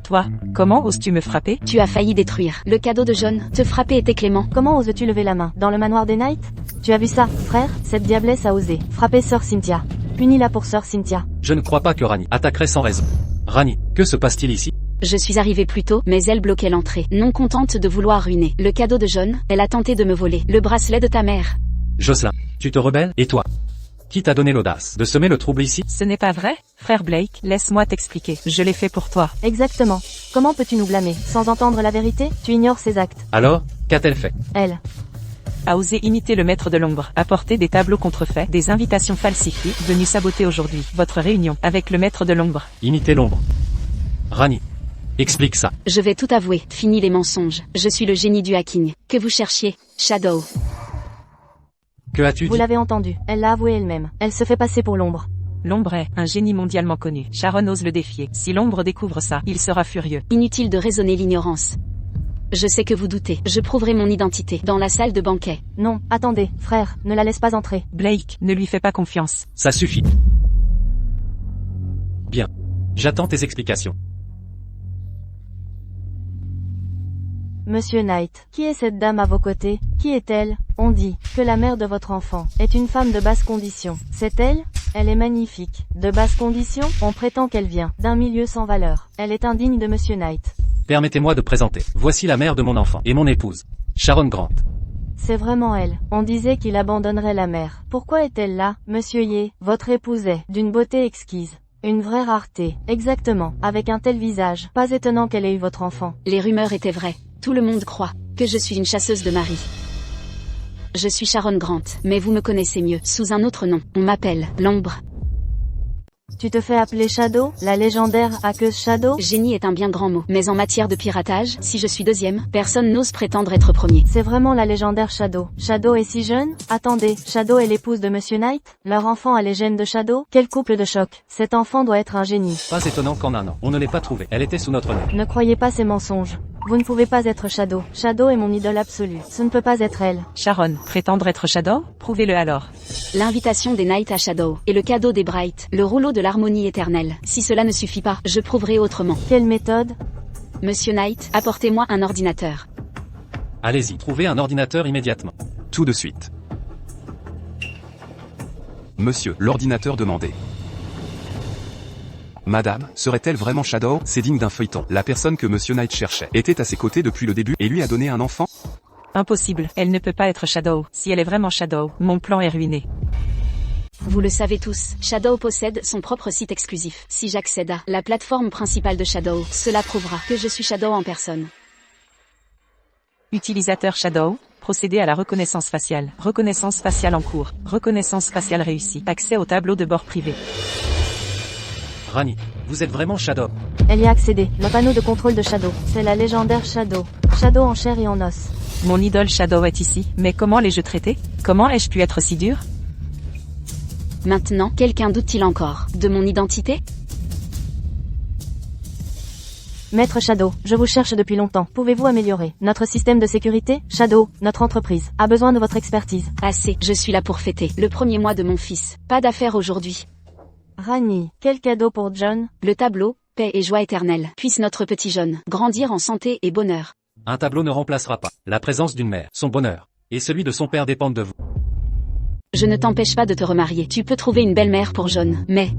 Toi, comment oses-tu me frapper? Tu as failli détruire le cadeau de John. Te frapper était clément. Comment oses-tu lever la main dans le manoir des Knights? Tu as vu ça, frère? Cette diablesse a osé frapper Sœur Cynthia. Punis-la pour Sœur Cynthia. Je ne crois pas que Rani attaquerait sans raison. Rani, que se passe-t-il ici? Je suis arrivée plus tôt, mais elle bloquait l'entrée. Non contente de vouloir ruiner le cadeau de John, elle a tenté de me voler le bracelet de ta mère. Jocelyn, tu te rebelles? Et toi? Qui t'a donné l'audace de semer le trouble ici? Ce n'est pas vrai, frère Blake, laisse-moi t'expliquer. Je l'ai fait pour toi. Exactement. Comment peux-tu nous blâmer sans entendre la vérité? Tu ignores ses actes. Alors, qu'a-t-elle fait? Elle. A osé imiter le maître de l'ombre, apporter des tableaux contrefaits, des invitations falsifiées, venu saboter aujourd'hui votre réunion avec le maître de l'ombre. Imiter l'ombre. Rani, explique ça. Je vais tout avouer, fini les mensonges. Je suis le génie du hacking. Que vous cherchiez, Shadow. Que as-tu Vous dit? l'avez entendu. Elle l'a avoué elle-même. Elle se fait passer pour l'ombre. L'ombre est un génie mondialement connu. Sharon ose le défier. Si l'ombre découvre ça, il sera furieux. Inutile de raisonner l'ignorance. Je sais que vous doutez. Je prouverai mon identité dans la salle de banquet. Non, attendez, frère, ne la laisse pas entrer. Blake, ne lui fais pas confiance. Ça suffit. Bien. J'attends tes explications. Monsieur Knight, qui est cette dame à vos côtés? Qui est-elle? On dit que la mère de votre enfant est une femme de basse condition. C'est elle? Elle est magnifique. De basse condition? On prétend qu'elle vient d'un milieu sans valeur. Elle est indigne de Monsieur Knight. Permettez-moi de présenter. Voici la mère de mon enfant et mon épouse, Sharon Grant. C'est vraiment elle. On disait qu'il abandonnerait la mère. Pourquoi est-elle là? Monsieur Ye, votre épouse est d'une beauté exquise. Une vraie rareté. Exactement. Avec un tel visage. Pas étonnant qu'elle ait eu votre enfant. Les rumeurs étaient vraies. Tout le monde croit que je suis une chasseuse de mari. Je suis Sharon Grant, mais vous me connaissez mieux, sous un autre nom. On m'appelle l'ombre. Tu te fais appeler Shadow, la légendaire hackeuse Shadow? Génie est un bien grand mot, mais en matière de piratage, si je suis deuxième, personne n'ose prétendre être premier. C'est vraiment la légendaire Shadow. Shadow est si jeune? Attendez, Shadow est l'épouse de Monsieur Knight? Leur enfant a les gènes de Shadow? Quel couple de choc. Cet enfant doit être un génie. Pas étonnant qu'en un an, on ne l'ait pas trouvée. Elle était sous notre nez. Ne croyez pas ces mensonges. Vous ne pouvez pas être Shadow. Shadow est mon idole absolue. Ce ne peut pas être elle. Sharon, prétendre être Shadow? Prouvez-le alors. L'invitation des Knights à Shadow, et le cadeau des Bright, le rouleau de l'harmonie éternelle. Si cela ne suffit pas, je prouverai autrement. Quelle méthode? Monsieur Knight, apportez-moi un ordinateur. Allez-y, trouvez un ordinateur immédiatement. Tout de suite. Monsieur, l'ordinateur demandé. Madame, serait-elle vraiment Shadow? C'est digne d'un feuilleton. La personne que Monsieur Knight cherchait était à ses côtés depuis le début et lui a donné un enfant? Impossible, elle ne peut pas être Shadow. Si elle est vraiment Shadow, mon plan est ruiné. Vous le savez tous, Shadow possède son propre site exclusif. Si j'accède à la plateforme principale de Shadow, cela prouvera que je suis Shadow en personne. Utilisateur Shadow, procéder à la reconnaissance faciale. Reconnaissance faciale en cours. Reconnaissance faciale réussie. Accès au tableau de bord privé. Rani, vous êtes vraiment Shadow? Elle y a accédé. Le panneau de contrôle de Shadow. C'est la légendaire Shadow. Shadow en chair et en os. Mon idole Shadow est ici, mais comment l'ai-je traité? Comment ai-je pu être si dur? Maintenant, quelqu'un doute-t-il encore de mon identité? Maître Shadow, je vous cherche depuis longtemps. Pouvez-vous améliorer notre système de sécurité? Shadow, notre entreprise a besoin de votre expertise. Assez, je suis là pour fêter le premier mois de mon fils. Pas d'affaires aujourd'hui. Rani, quel cadeau pour John? Le tableau, paix et joie éternelle. Puisse notre petit John grandir en santé et bonheur. Un tableau ne remplacera pas la présence d'une mère. Son bonheur et celui de son père dépendent de vous. Je ne t'empêche pas de te remarier. Tu peux trouver une belle-mère pour John, mais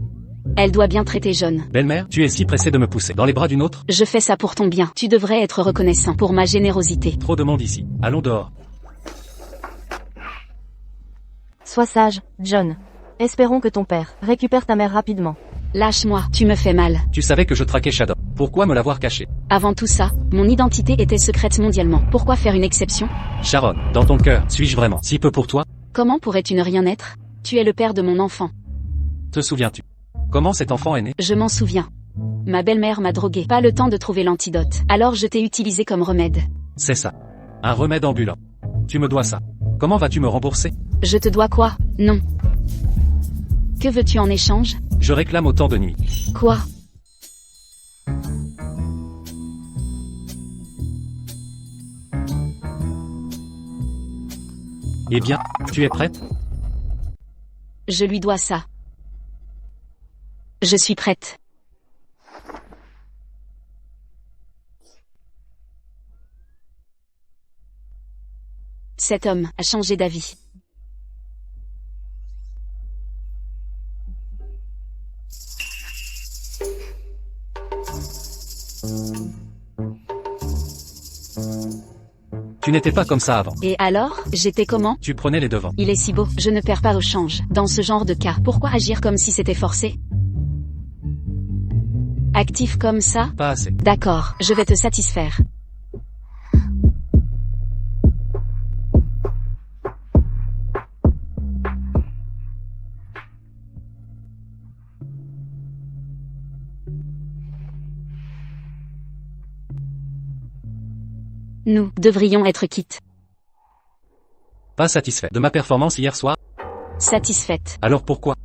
elle doit bien traiter John. Belle-mère, tu es si pressée de me pousser dans les bras d'une autre? Je fais ça pour ton bien. Tu devrais être reconnaissant pour ma générosité. Trop de monde ici. Allons dehors. Sois sage, John. Espérons que ton père récupère ta mère rapidement. Lâche-moi, tu me fais mal. Tu savais que je traquais Shadow. Pourquoi me l'avoir caché? Avant tout ça, mon identité était secrète mondialement. Pourquoi faire une exception? Sharon, dans ton cœur, suis-je vraiment si peu pour toi? Comment pourrais-tu ne rien être? Tu es le père de mon enfant. Te souviens-tu comment cet enfant est né? Je m'en souviens. Ma belle-mère m'a drogué. Pas le temps de trouver l'antidote. Alors je t'ai utilisé comme remède. C'est ça. Un remède ambulant. Tu me dois ça. Comment vas-tu me rembourser? Je te dois quoi? Non. Que veux-tu en échange? Je réclame autant de nuit. Quoi? Eh bien, tu es prête? Je lui dois ça. Je suis prête. Cet homme a changé d'avis. Tu n'étais pas comme ça avant. Et alors, j'étais comment? Tu prenais les devants. Il est si beau, je ne perds pas au change. Dans ce genre de cas, pourquoi agir comme si c'était forcé? Actif comme ça? Pas assez. D'accord, je vais te satisfaire. Nous devrions être quittes. Pas satisfait de ma performance hier soir? Satisfaite. Alors pourquoi?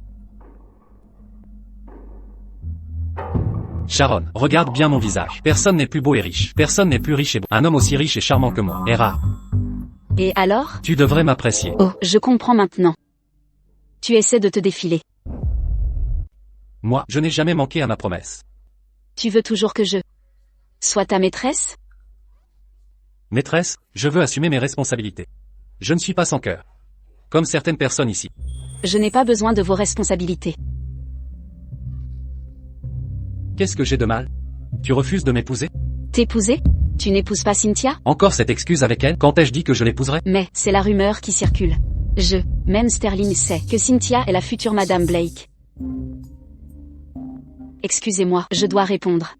Sharon, regarde bien mon visage. Personne n'est plus beau et riche. Personne n'est plus riche et beau. Un homme aussi riche et charmant que moi est rare. Et alors? Tu devrais m'apprécier. Oh, je comprends maintenant. Tu essaies de te défiler. Moi, je n'ai jamais manqué à ma promesse. Tu veux toujours que je sois ta maîtresse? Maîtresse, je veux assumer mes responsabilités. Je ne suis pas sans cœur. Comme certaines personnes ici. Je n'ai pas besoin de vos responsabilités. Qu'est-ce que j'ai de mal? Tu refuses de m'épouser? T'épouser? Tu n'épouses pas Cynthia? Encore cette excuse avec elle? Quand ai-je dit que je l'épouserais? Mais, c'est la rumeur qui circule. Même Sterling sait que Cynthia est la future Madame Blake. Excusez-moi, je dois répondre.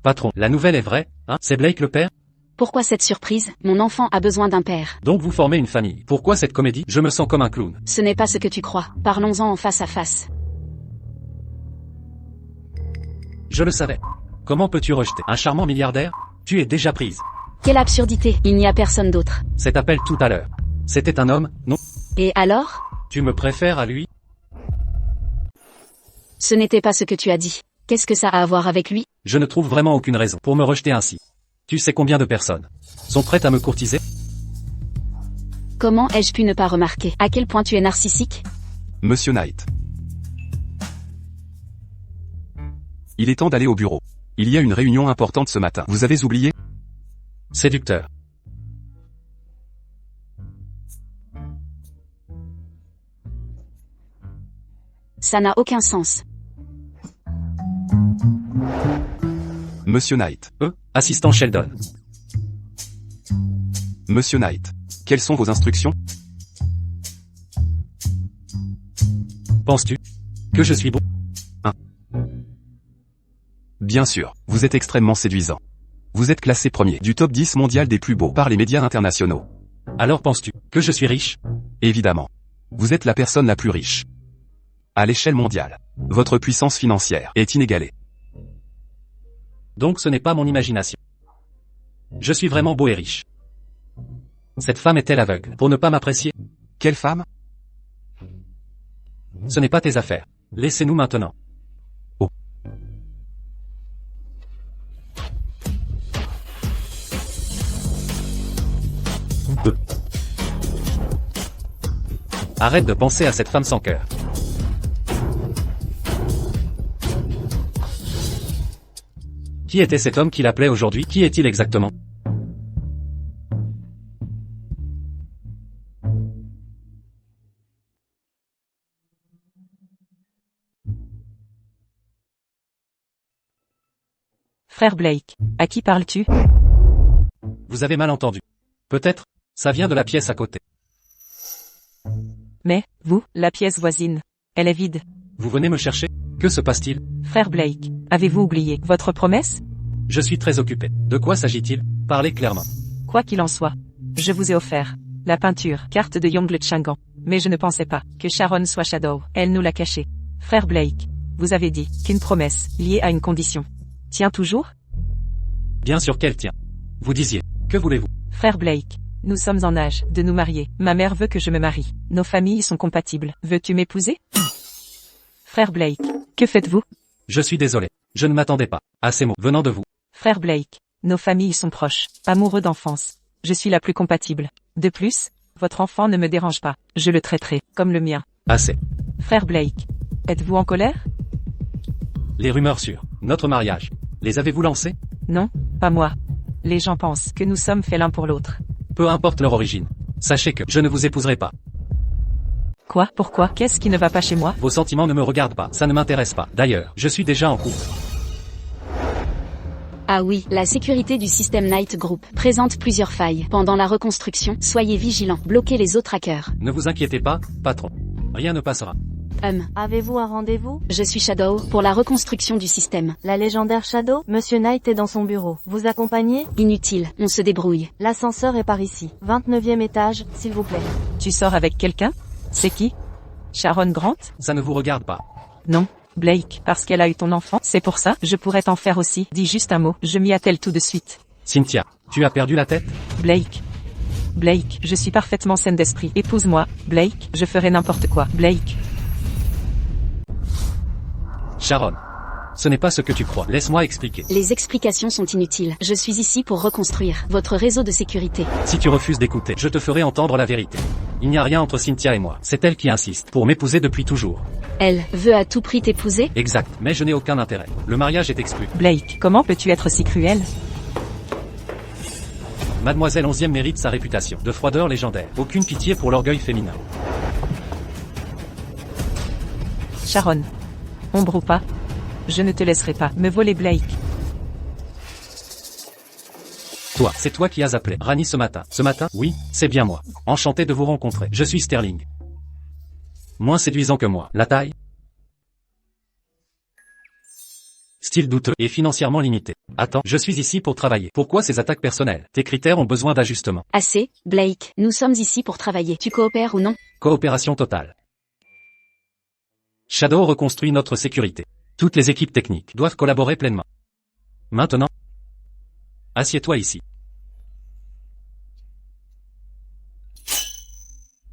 Patron, la nouvelle est vraie, hein? C'est Blake le père? Pourquoi cette surprise? Mon enfant a besoin d'un père. Donc vous formez une famille. Pourquoi cette comédie? Je me sens comme un clown. Ce n'est pas ce que tu crois. Parlons-en en face à face. Je le savais. Comment peux-tu rejeter un charmant milliardaire? Tu es déjà prise. Quelle absurdité, il n'y a personne d'autre. Cet appel tout à l'heure. C'était un homme, non? Et alors? Tu me préfères à lui? Ce n'était pas ce que tu as dit. Qu'est-ce que ça a à voir avec lui? Je ne trouve vraiment aucune raison pour me rejeter ainsi. Tu sais combien de personnes sont prêtes à me courtiser? Comment ai-je pu ne pas remarquer à quel point tu es narcissique? Monsieur Knight. Il est temps d'aller au bureau. Il y a une réunion importante ce matin. Vous avez oublié? Séducteur. Ça n'a aucun sens. Monsieur Knight. Assistant Sheldon. Monsieur Knight. Quelles sont vos instructions? Penses-tu que je suis beau? Bien sûr, vous êtes extrêmement séduisant. Vous êtes classé premier du top 10 mondial des plus beaux par les médias internationaux. Alors penses-tu que je suis riche? Évidemment. Vous êtes la personne la plus riche. À l'échelle mondiale. Votre puissance financière est inégalée. Donc ce n'est pas mon imagination. Je suis vraiment beau et riche. Cette femme est-elle aveugle pour ne pas m'apprécier? Quelle femme? Ce n'est pas tes affaires. Laissez-nous maintenant. Oh. Arrête de penser à cette femme sans cœur. Qui était cet homme qui l'appelait aujourd'hui? Qui est-il exactement? Frère Blake, à qui parles-tu? Vous avez mal entendu. Peut-être, ça vient de la pièce à côté. Mais, vous, la pièce voisine. Elle est vide. Vous venez me chercher? Que se passe-t-il? Frère Blake, avez-vous oublié votre promesse? Je suis très occupé. De quoi s'agit-il? Parlez clairement. Quoi qu'il en soit, je vous ai offert la peinture, carte de Yongle Changan. Mais je ne pensais pas que Sharon soit Shadow. Elle nous l'a caché. Frère Blake, vous avez dit qu'une promesse liée à une condition tient toujours? Bien sûr qu'elle tient. Vous disiez. Que voulez-vous? Frère Blake, nous sommes en âge de nous marier. Ma mère veut que je me marie. Nos familles sont compatibles. Veux-tu m'épouser? Frère Blake, que faites-vous? Je suis désolé. Je ne m'attendais pas à ces mots venant de vous. Frère Blake, nos familles sont proches, amoureux d'enfance. Je suis la plus compatible. De plus, votre enfant ne me dérange pas. Je le traiterai comme le mien. Assez. Frère Blake, êtes-vous en colère? Les rumeurs sur notre mariage, les avez-vous lancées? Non, pas moi. Les gens pensent que nous sommes faits l'un pour l'autre. Peu importe leur origine. Sachez que je ne vous épouserai pas. Quoi? Pourquoi? Qu'est-ce qui ne va pas chez moi? Vos sentiments ne me regardent pas. Ça ne m'intéresse pas. D'ailleurs, je suis déjà en couple. Ah oui, la sécurité du système Night Group présente plusieurs failles. Pendant la reconstruction, soyez vigilants, bloquez les autres hackers. Ne vous inquiétez pas, patron. Rien ne passera. Avez-vous un rendez-vous? Je suis Shadow, pour la reconstruction du système. La légendaire Shadow? Monsieur Knight est dans son bureau. Vous accompagnez? Inutile, on se débrouille. L'ascenseur est par ici. 29e étage, s'il vous plaît. Tu sors avec quelqu'un? C'est qui? Sharon Grant? Ça ne vous regarde pas. Non, Blake, parce qu'elle a eu ton enfant, c'est pour ça, je pourrais t'en faire aussi. Dis juste un mot, je m'y attelle tout de suite. Cynthia, tu as perdu la tête? Blake. Blake, je suis parfaitement saine d'esprit. Épouse-moi, Blake, je ferai n'importe quoi. Blake. Sharon. Ce n'est pas ce que tu crois. Laisse-moi expliquer. Les explications sont inutiles. Je suis ici pour reconstruire votre réseau de sécurité. Si tu refuses d'écouter, je te ferai entendre la vérité. Il n'y a rien entre Cynthia et moi. C'est elle qui insiste pour m'épouser depuis toujours. Elle veut à tout prix t'épouser? Exact, mais je n'ai aucun intérêt. Le mariage est exclu. Blake, comment peux-tu être si cruel? Mademoiselle 11e mérite sa réputation de froideur légendaire. Aucune pitié pour l'orgueil féminin. Sharon. Ombre ou pas, je ne te laisserai pas me voler Blake. Toi, c'est toi qui as appelé Rani ce matin. Ce matin? Oui, c'est bien moi. Enchanté de vous rencontrer. Je suis Sterling. Moins séduisant que moi. La taille? Style douteux et financièrement limité. Attends, je suis ici pour travailler. Pourquoi ces attaques personnelles? Tes critères ont besoin d'ajustement. Assez, Blake, nous sommes ici pour travailler. Tu coopères ou non? Coopération totale. Shadow reconstruit notre sécurité. Toutes les équipes techniques doivent collaborer pleinement. Maintenant, assieds-toi ici.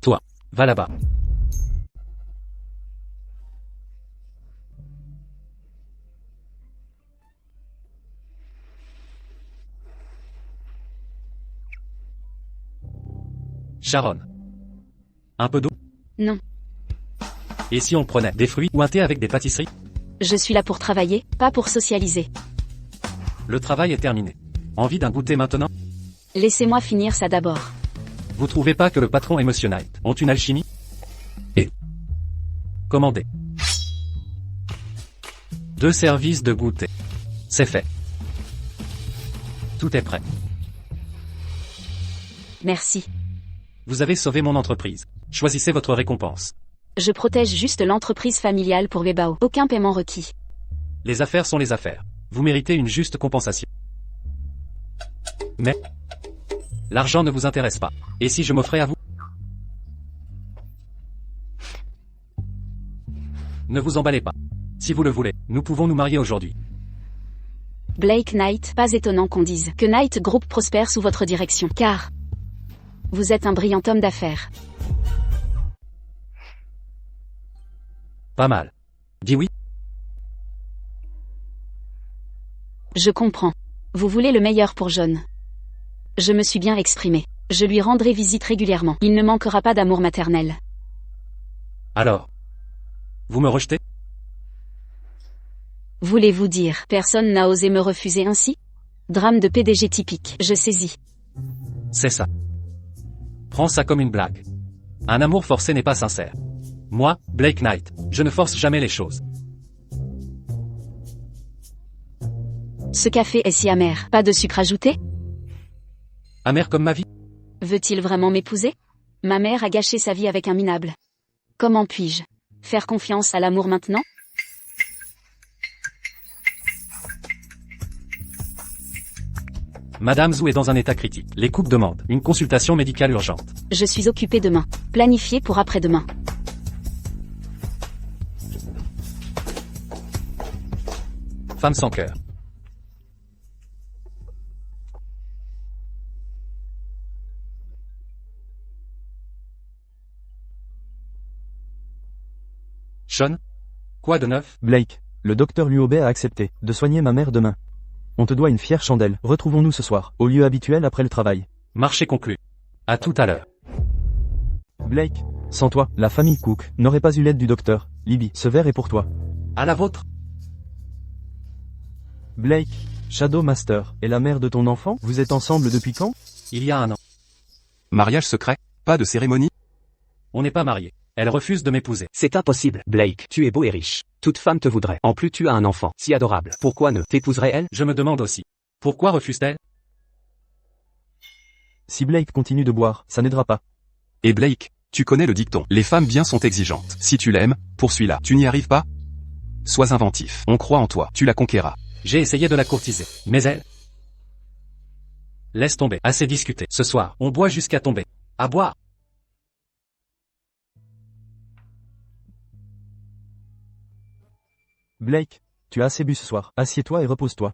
Toi, va là-bas. Sharon. Un peu d'eau? Non. Et si on prenait des fruits ou un thé avec des pâtisseries? Je suis là pour travailler, pas pour socialiser. Le travail est terminé. Envie d'un goûter maintenant? Laissez-moi finir ça d'abord. Vous trouvez pas que le patron et Monsieur Knight ont une alchimie? Et commandez 2 services de goûter. C'est fait. Tout est prêt. Merci. Vous avez sauvé mon entreprise. Choisissez votre récompense. Je protège juste l'entreprise familiale pour Bebao. Aucun paiement requis. Les affaires sont les affaires. Vous méritez une juste compensation. Mais l'argent ne vous intéresse pas. Et si je m'offrais à vous? Ne vous emballez pas. Si vous le voulez, nous pouvons nous marier aujourd'hui. Blake Knight, pas étonnant qu'on dise que Knight Group prospère sous votre direction, car Vous êtes un brillant homme d'affaires. Pas mal. Dis oui. Je comprends. Vous voulez le meilleur pour John. Je me suis bien exprimé. Je lui rendrai visite régulièrement. Il ne manquera pas d'amour maternel. Alors. Vous me rejetez? Voulez-vous dire, personne n'a osé me refuser ainsi? Drame de PDG typique, je saisis. C'est ça. Prends ça comme une blague. Un amour forcé n'est pas sincère. Moi, Blake Knight, je ne force jamais les choses. Ce café est si amer, pas de sucre ajouté? Amer comme ma vie? Veut-il vraiment m'épouser? Ma mère a gâché sa vie avec un minable. Comment puis-je faire confiance à l'amour maintenant? Madame Zhou est dans un état critique. Les couples demandent une consultation médicale urgente. Je suis occupé demain. Planifié pour après-demain. Femme sans cœur. Sean? Quoi de neuf? Blake, le docteur Luobé a accepté de soigner ma mère demain. On te doit une fière chandelle. Retrouvons-nous ce soir, au lieu habituel après le travail. Marché conclu. À tout à l'heure. Blake, sans toi, la famille Cook n'aurait pas eu l'aide du docteur. Libby, ce verre est pour toi. À la vôtre? Blake, Shadow Master, et la mère de ton enfant, vous êtes ensemble depuis quand? Il y a un an. Mariage secret? Pas de cérémonie? On n'est pas mariés. Elle refuse de m'épouser. C'est impossible, Blake. Tu es beau et riche. Toute femme te voudrait. En plus tu as un enfant, si adorable. Pourquoi ne t'épouserait-elle? Je me demande aussi. Pourquoi refuse-t-elle? Si Blake continue de boire, ça n'aidera pas. Et Blake, tu connais le dicton. Les femmes bien sont exigeantes. Si tu l'aimes, poursuis-la. Tu n'y arrives pas? Sois inventif. On croit en toi. Tu la conquéras. J'ai essayé de la courtiser. Mais elle... Laisse tomber. Assez discuté. Ce soir, on boit jusqu'à tomber. À boire. Blake, tu as assez bu ce soir. Assieds-toi et repose-toi.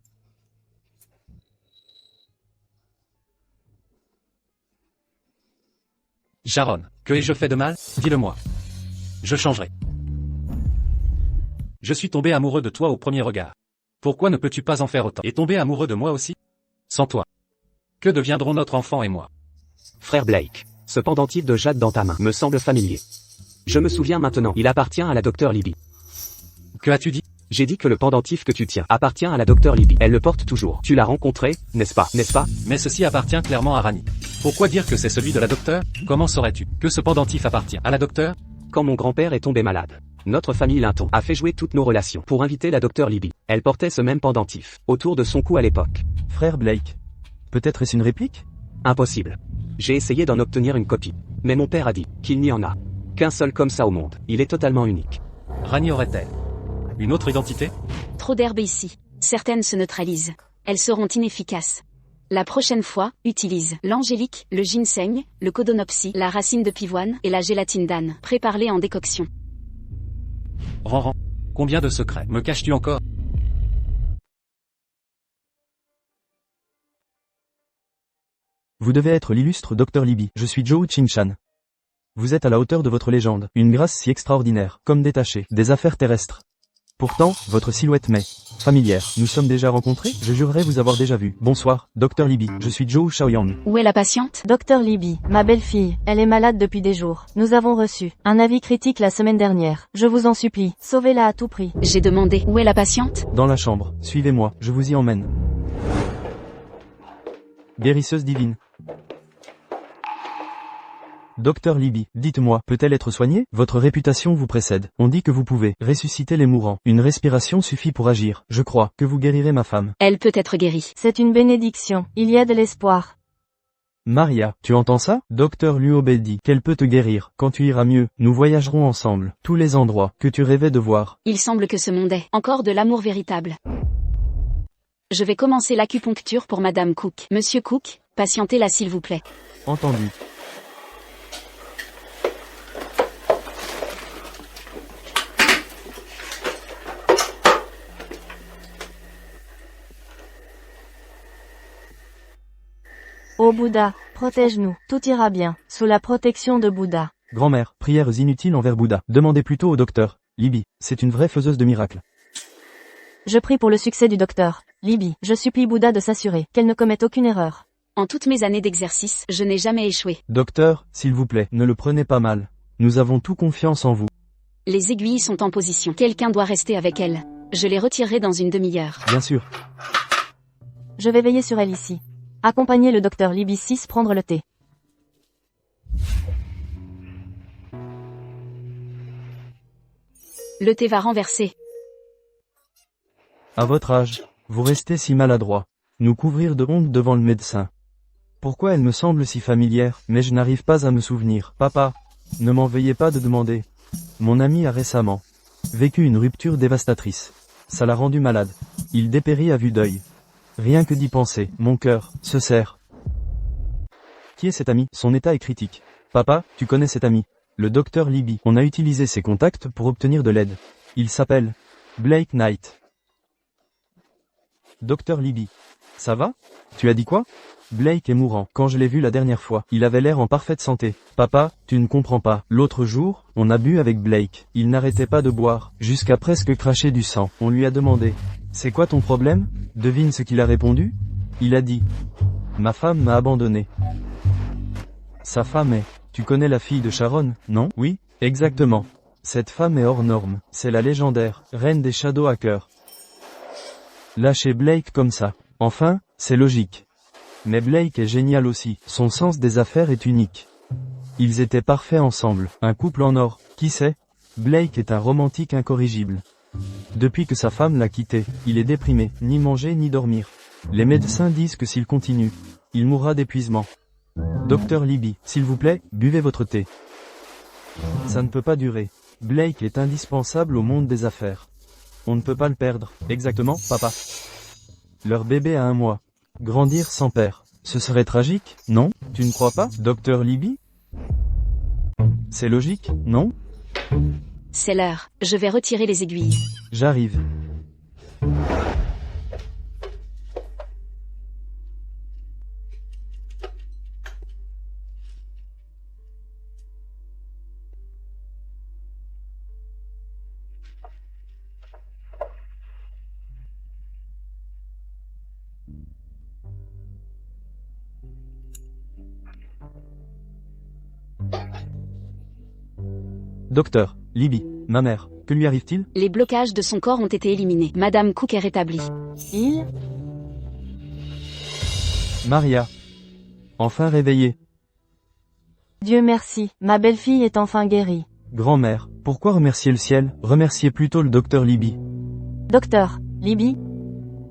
Sharon, que ai-je fait de mal? Dis-le-moi. Je changerai. Je suis tombé amoureux de toi au premier regard. Pourquoi ne peux-tu pas en faire autant? Et tomber amoureux de moi aussi? Sans toi. Que deviendront notre enfant et moi? Frère Blake, ce pendentif de jade dans ta main me semble familier. Je me souviens maintenant, il appartient à la docteur Libby. Que as-tu dit? J'ai dit que le pendentif que tu tiens appartient à la docteur Libby. Elle le porte toujours. Tu l'as rencontré, n'est-ce pas? Mais ceci appartient clairement à Rani. Pourquoi dire que c'est celui de la docteur? Comment saurais-tu que ce pendentif appartient à la docteur? Quand mon grand-père est tombé malade, notre famille Linton a fait jouer toutes nos relations pour inviter la docteur Libby. Elle portait ce même pendentif autour de son cou à l'époque. Frère Blake. Peut-être est-ce une réplique? Impossible. J'ai essayé d'en obtenir une copie. Mais mon père a dit qu'il n'y en a qu'un seul comme ça au monde. Il est totalement unique. Rani aurait-elle une autre identité? Trop d'herbe ici. Certaines se neutralisent. Elles seront inefficaces. La prochaine fois, utilise l'angélique, le ginseng, le codonopsis, la racine de pivoine et la gélatine d'âne. Prépare-les en décoction. Ranran, combien de secrets me caches-tu encore? Vous devez être l'illustre docteur Libby. Je suis Zhou Qingshan. Vous êtes à la hauteur de votre légende. Une grâce si extraordinaire, comme détachée des affaires terrestres. Pourtant, votre silhouette m'est familière. Nous sommes déjà rencontrés? Je jurerais vous avoir déjà vu. Bonsoir, docteur Libby. Je suis Zhou Shaoyang. Où est la patiente? Docteur Libby, ma belle-fille, elle est malade depuis des jours. Nous avons reçu un avis critique la semaine dernière. Je vous en supplie, sauvez-la à tout prix. J'ai demandé. Où est la patiente? Dans la chambre. Suivez-moi, je vous y emmène. Guérisseuse divine. Docteur Libby, dites-moi, peut-elle être soignée? Votre réputation vous précède. On dit que vous pouvez ressusciter les mourants. Une respiration suffit pour agir. Je crois que vous guérirez ma femme. Elle peut être guérie. C'est une bénédiction. Il y a de l'espoir. Maria, tu entends ça? Docteur Luobé dit qu'elle peut te guérir. Quand tu iras mieux, nous voyagerons ensemble. Tous les endroits que tu rêvais de voir. Il semble que ce monde est encore de l'amour véritable. Je vais commencer l'acupuncture pour Madame Cook. Monsieur Cook, patientez-la s'il vous plaît. Entendu. Ô Bouddha, Protège-nous, tout ira bien, sous la protection de Bouddha. Grand-mère, prières inutiles envers Bouddha. Demandez plutôt au docteur. Libby, c'est une vraie faiseuse de miracles. Je prie pour le succès du docteur. Libby, je supplie Bouddha de s'assurer qu'elle ne commette aucune erreur. En toutes mes années d'exercice, je n'ai jamais échoué. Docteur, s'il vous plaît, ne le prenez pas mal. Nous avons tout confiance en vous. Les aiguilles sont en position. Quelqu'un doit rester avec elle. Je les retirerai dans une demi-heure. Bien sûr. Je vais veiller sur elle ici. Accompagnez le docteur Libby 6 prendre le thé. Le thé va renverser. À votre âge, vous restez si maladroit. Nous couvrir de honte devant le médecin. Pourquoi elle me semble si familière, mais je n'arrive pas à me souvenir. Papa, ne m'en veuillez pas de demander. Mon ami a récemment vécu une rupture dévastatrice. Ça l'a rendu malade. Il dépérit à vue d'œil. Rien que d'y penser, mon cœur se serre. Qui est cet ami? Son état est critique. Papa, tu connais cet ami? Le docteur Libby. On a utilisé ses contacts pour obtenir de l'aide. Il s'appelle Blake Knight. Docteur Libby. Ça va? Tu as dit quoi? Blake est mourant. Quand je l'ai vu la dernière fois, il avait l'air en parfaite santé. Papa, tu ne comprends pas. L'autre jour, on a bu avec Blake. Il n'arrêtait pas de boire, jusqu'à presque cracher du sang. On lui a demandé, c'est quoi ton problème? Devine ce qu'il a répondu? Il a dit, ma femme m'a abandonné. Sa femme est, tu connais la fille de Sharon, non? Oui, exactement. Cette femme est hors norme. C'est la légendaire, reine des Shadow Hackers. Lâcher Blake comme ça. Enfin, c'est logique. Mais Blake est génial aussi. Son sens des affaires est unique. Ils étaient parfaits ensemble. Un couple en or. Qui sait? Blake est un romantique incorrigible. Depuis que sa femme l'a quitté, il est déprimé, ni manger ni dormir. Les médecins disent que s'il continue, il mourra d'épuisement. Docteur Libby, s'il vous plaît, buvez votre thé. Ça ne peut pas durer. Blake est indispensable au monde des affaires. On ne peut pas le perdre. Exactement, papa. Leur bébé a 1 mois. Grandir sans père. Ce serait tragique, non? Tu ne crois pas, docteur Libby? C'est logique, non? C'est l'heure. Je vais retirer les aiguilles. J'arrive. Docteur, Libby, ma mère, que lui arrive-t-il? Les blocages de son corps ont été éliminés. Madame Cook est rétablie. Il? Maria. Enfin réveillée. Dieu merci, ma belle-fille est enfin guérie. Grand-mère, pourquoi remercier le ciel? Remerciez plutôt le docteur Libby. Docteur, Libby?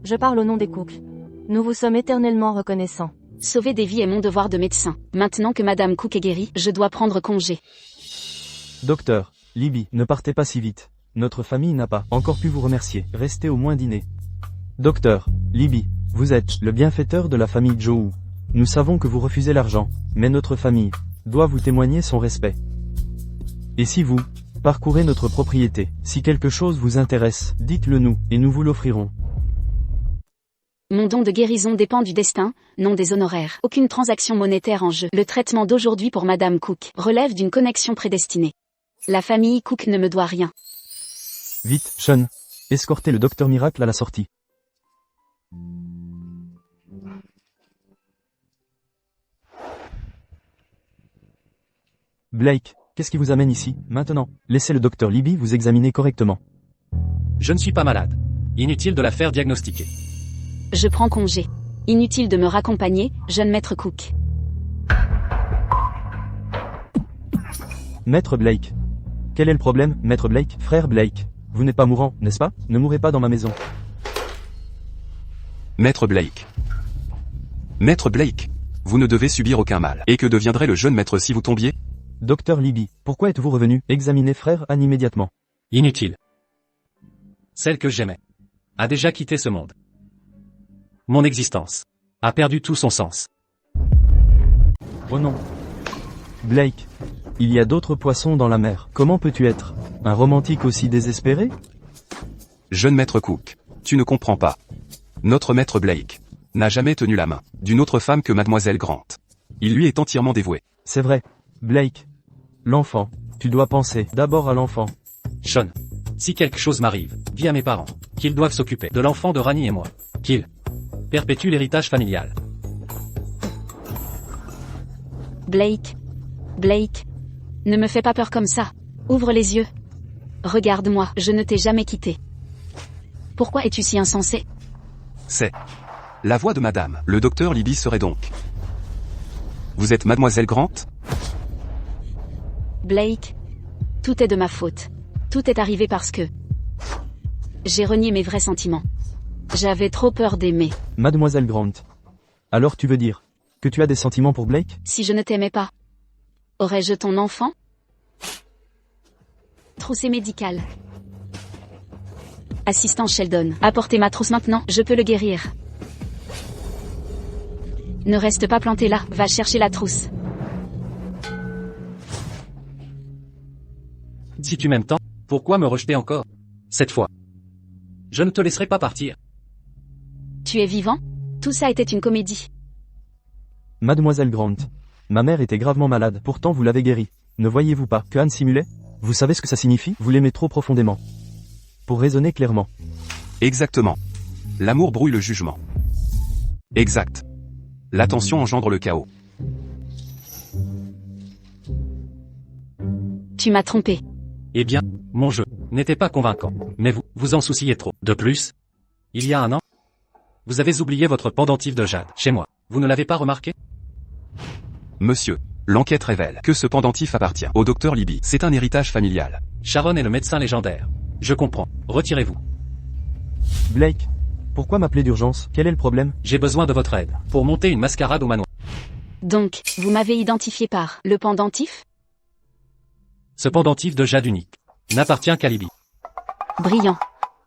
Je parle au nom des Cook. Nous vous sommes éternellement reconnaissants. Sauver des vies est mon devoir de médecin. Maintenant que Madame Cook est guérie, je dois prendre congé. Docteur, Libby, ne partez pas si vite. Notre famille n'a pas encore pu vous remercier. Restez au moins dîner. Docteur, Libby, vous êtes le bienfaiteur de la famille Joe. Nous savons que vous refusez l'argent, mais notre famille doit vous témoigner son respect. Et si vous parcourez notre propriété, si quelque chose vous intéresse, dites-le nous, et nous vous l'offrirons. Mon don de guérison dépend du destin, non des honoraires. Aucune transaction monétaire en jeu. Le traitement d'aujourd'hui pour Madame Cook relève d'une connexion prédestinée. La famille Cook ne me doit rien. Vite, Sean. Escortez le docteur Miracle à la sortie. Blake, qu'est-ce qui vous amène ici, maintenant? Laissez le docteur Libby vous examiner correctement. Je ne suis pas malade. Inutile de la faire diagnostiquer. Je prends congé. Inutile de me raccompagner, jeune maître Cook. Maître Blake. Quel est le problème, Maître Blake? Frère Blake. Vous n'êtes pas mourant, n'est-ce pas? Ne mourrez pas dans ma maison. Maître Blake. Maître Blake. Vous ne devez subir aucun mal. Et que deviendrait le jeune maître si vous tombiez? Docteur Libby, pourquoi êtes-vous revenu? Examinez frère Anne immédiatement. Inutile. Celle que j'aimais a déjà quitté ce monde. Mon existence a perdu tout son sens. Oh non. Blake. Il y a d'autres poissons dans la mer. Comment peux-tu être un romantique aussi désespéré? Jeune maître Cook. Tu ne comprends pas. Notre maître Blake n'a jamais tenu la main d'une autre femme que Mademoiselle Grant. Il lui est entièrement dévoué. C'est vrai. Blake. L'enfant. Tu dois penser d'abord à l'enfant. Sean, si quelque chose m'arrive, dis à mes parents qu'ils doivent s'occuper de l'enfant de Rani et moi. Qu'ils perpétuent l'héritage familial. Blake. Blake. Ne me fais pas peur comme ça. Ouvre les yeux. Regarde-moi, je ne t'ai jamais quitté. Pourquoi es-tu si insensé? C'est la voix de madame. Le docteur Libby serait donc. Vous êtes mademoiselle Grant? Blake. Tout est de ma faute. Tout est arrivé parce que j'ai renié mes vrais sentiments. J'avais trop peur d'aimer. Mademoiselle Grant. Alors tu veux dire que tu as des sentiments pour Blake? Si je ne t'aimais pas, aurais-je ton enfant? Troussée médicale. Assistant Sheldon, apportez ma trousse maintenant, je peux le guérir. Ne reste pas planté là, va chercher la trousse. Si tu m'aimes tant, pourquoi me rejeter encore? Cette fois, je ne te laisserai pas partir. Tu es vivant? Tout ça était une comédie. Mademoiselle Grant. Ma mère était gravement malade, pourtant vous l'avez guérie. Ne voyez-vous pas que Anne simulait? Vous savez ce que ça signifie? Vous l'aimez trop profondément. Pour raisonner clairement. Exactement. L'amour brouille le jugement. Exact. L'attention engendre le chaos. Tu m'as trompé. Eh bien, mon jeu n'était pas convaincant. Mais vous, vous en souciez trop. De plus, il y a un an, vous avez oublié votre pendentif de jade chez moi. Vous ne l'avez pas remarqué? Monsieur, l'enquête révèle que ce pendentif appartient au docteur Libby. C'est un héritage familial. Sharon est le médecin légendaire. Je comprends. Retirez-vous. Blake. Pourquoi m'appeler d'urgence? Quel est le problème? J'ai besoin de votre aide pour monter une mascarade au manoir. Donc, vous m'avez identifié par le pendentif? Ce pendentif de jade unique n'appartient qu'à Libby. Brillant.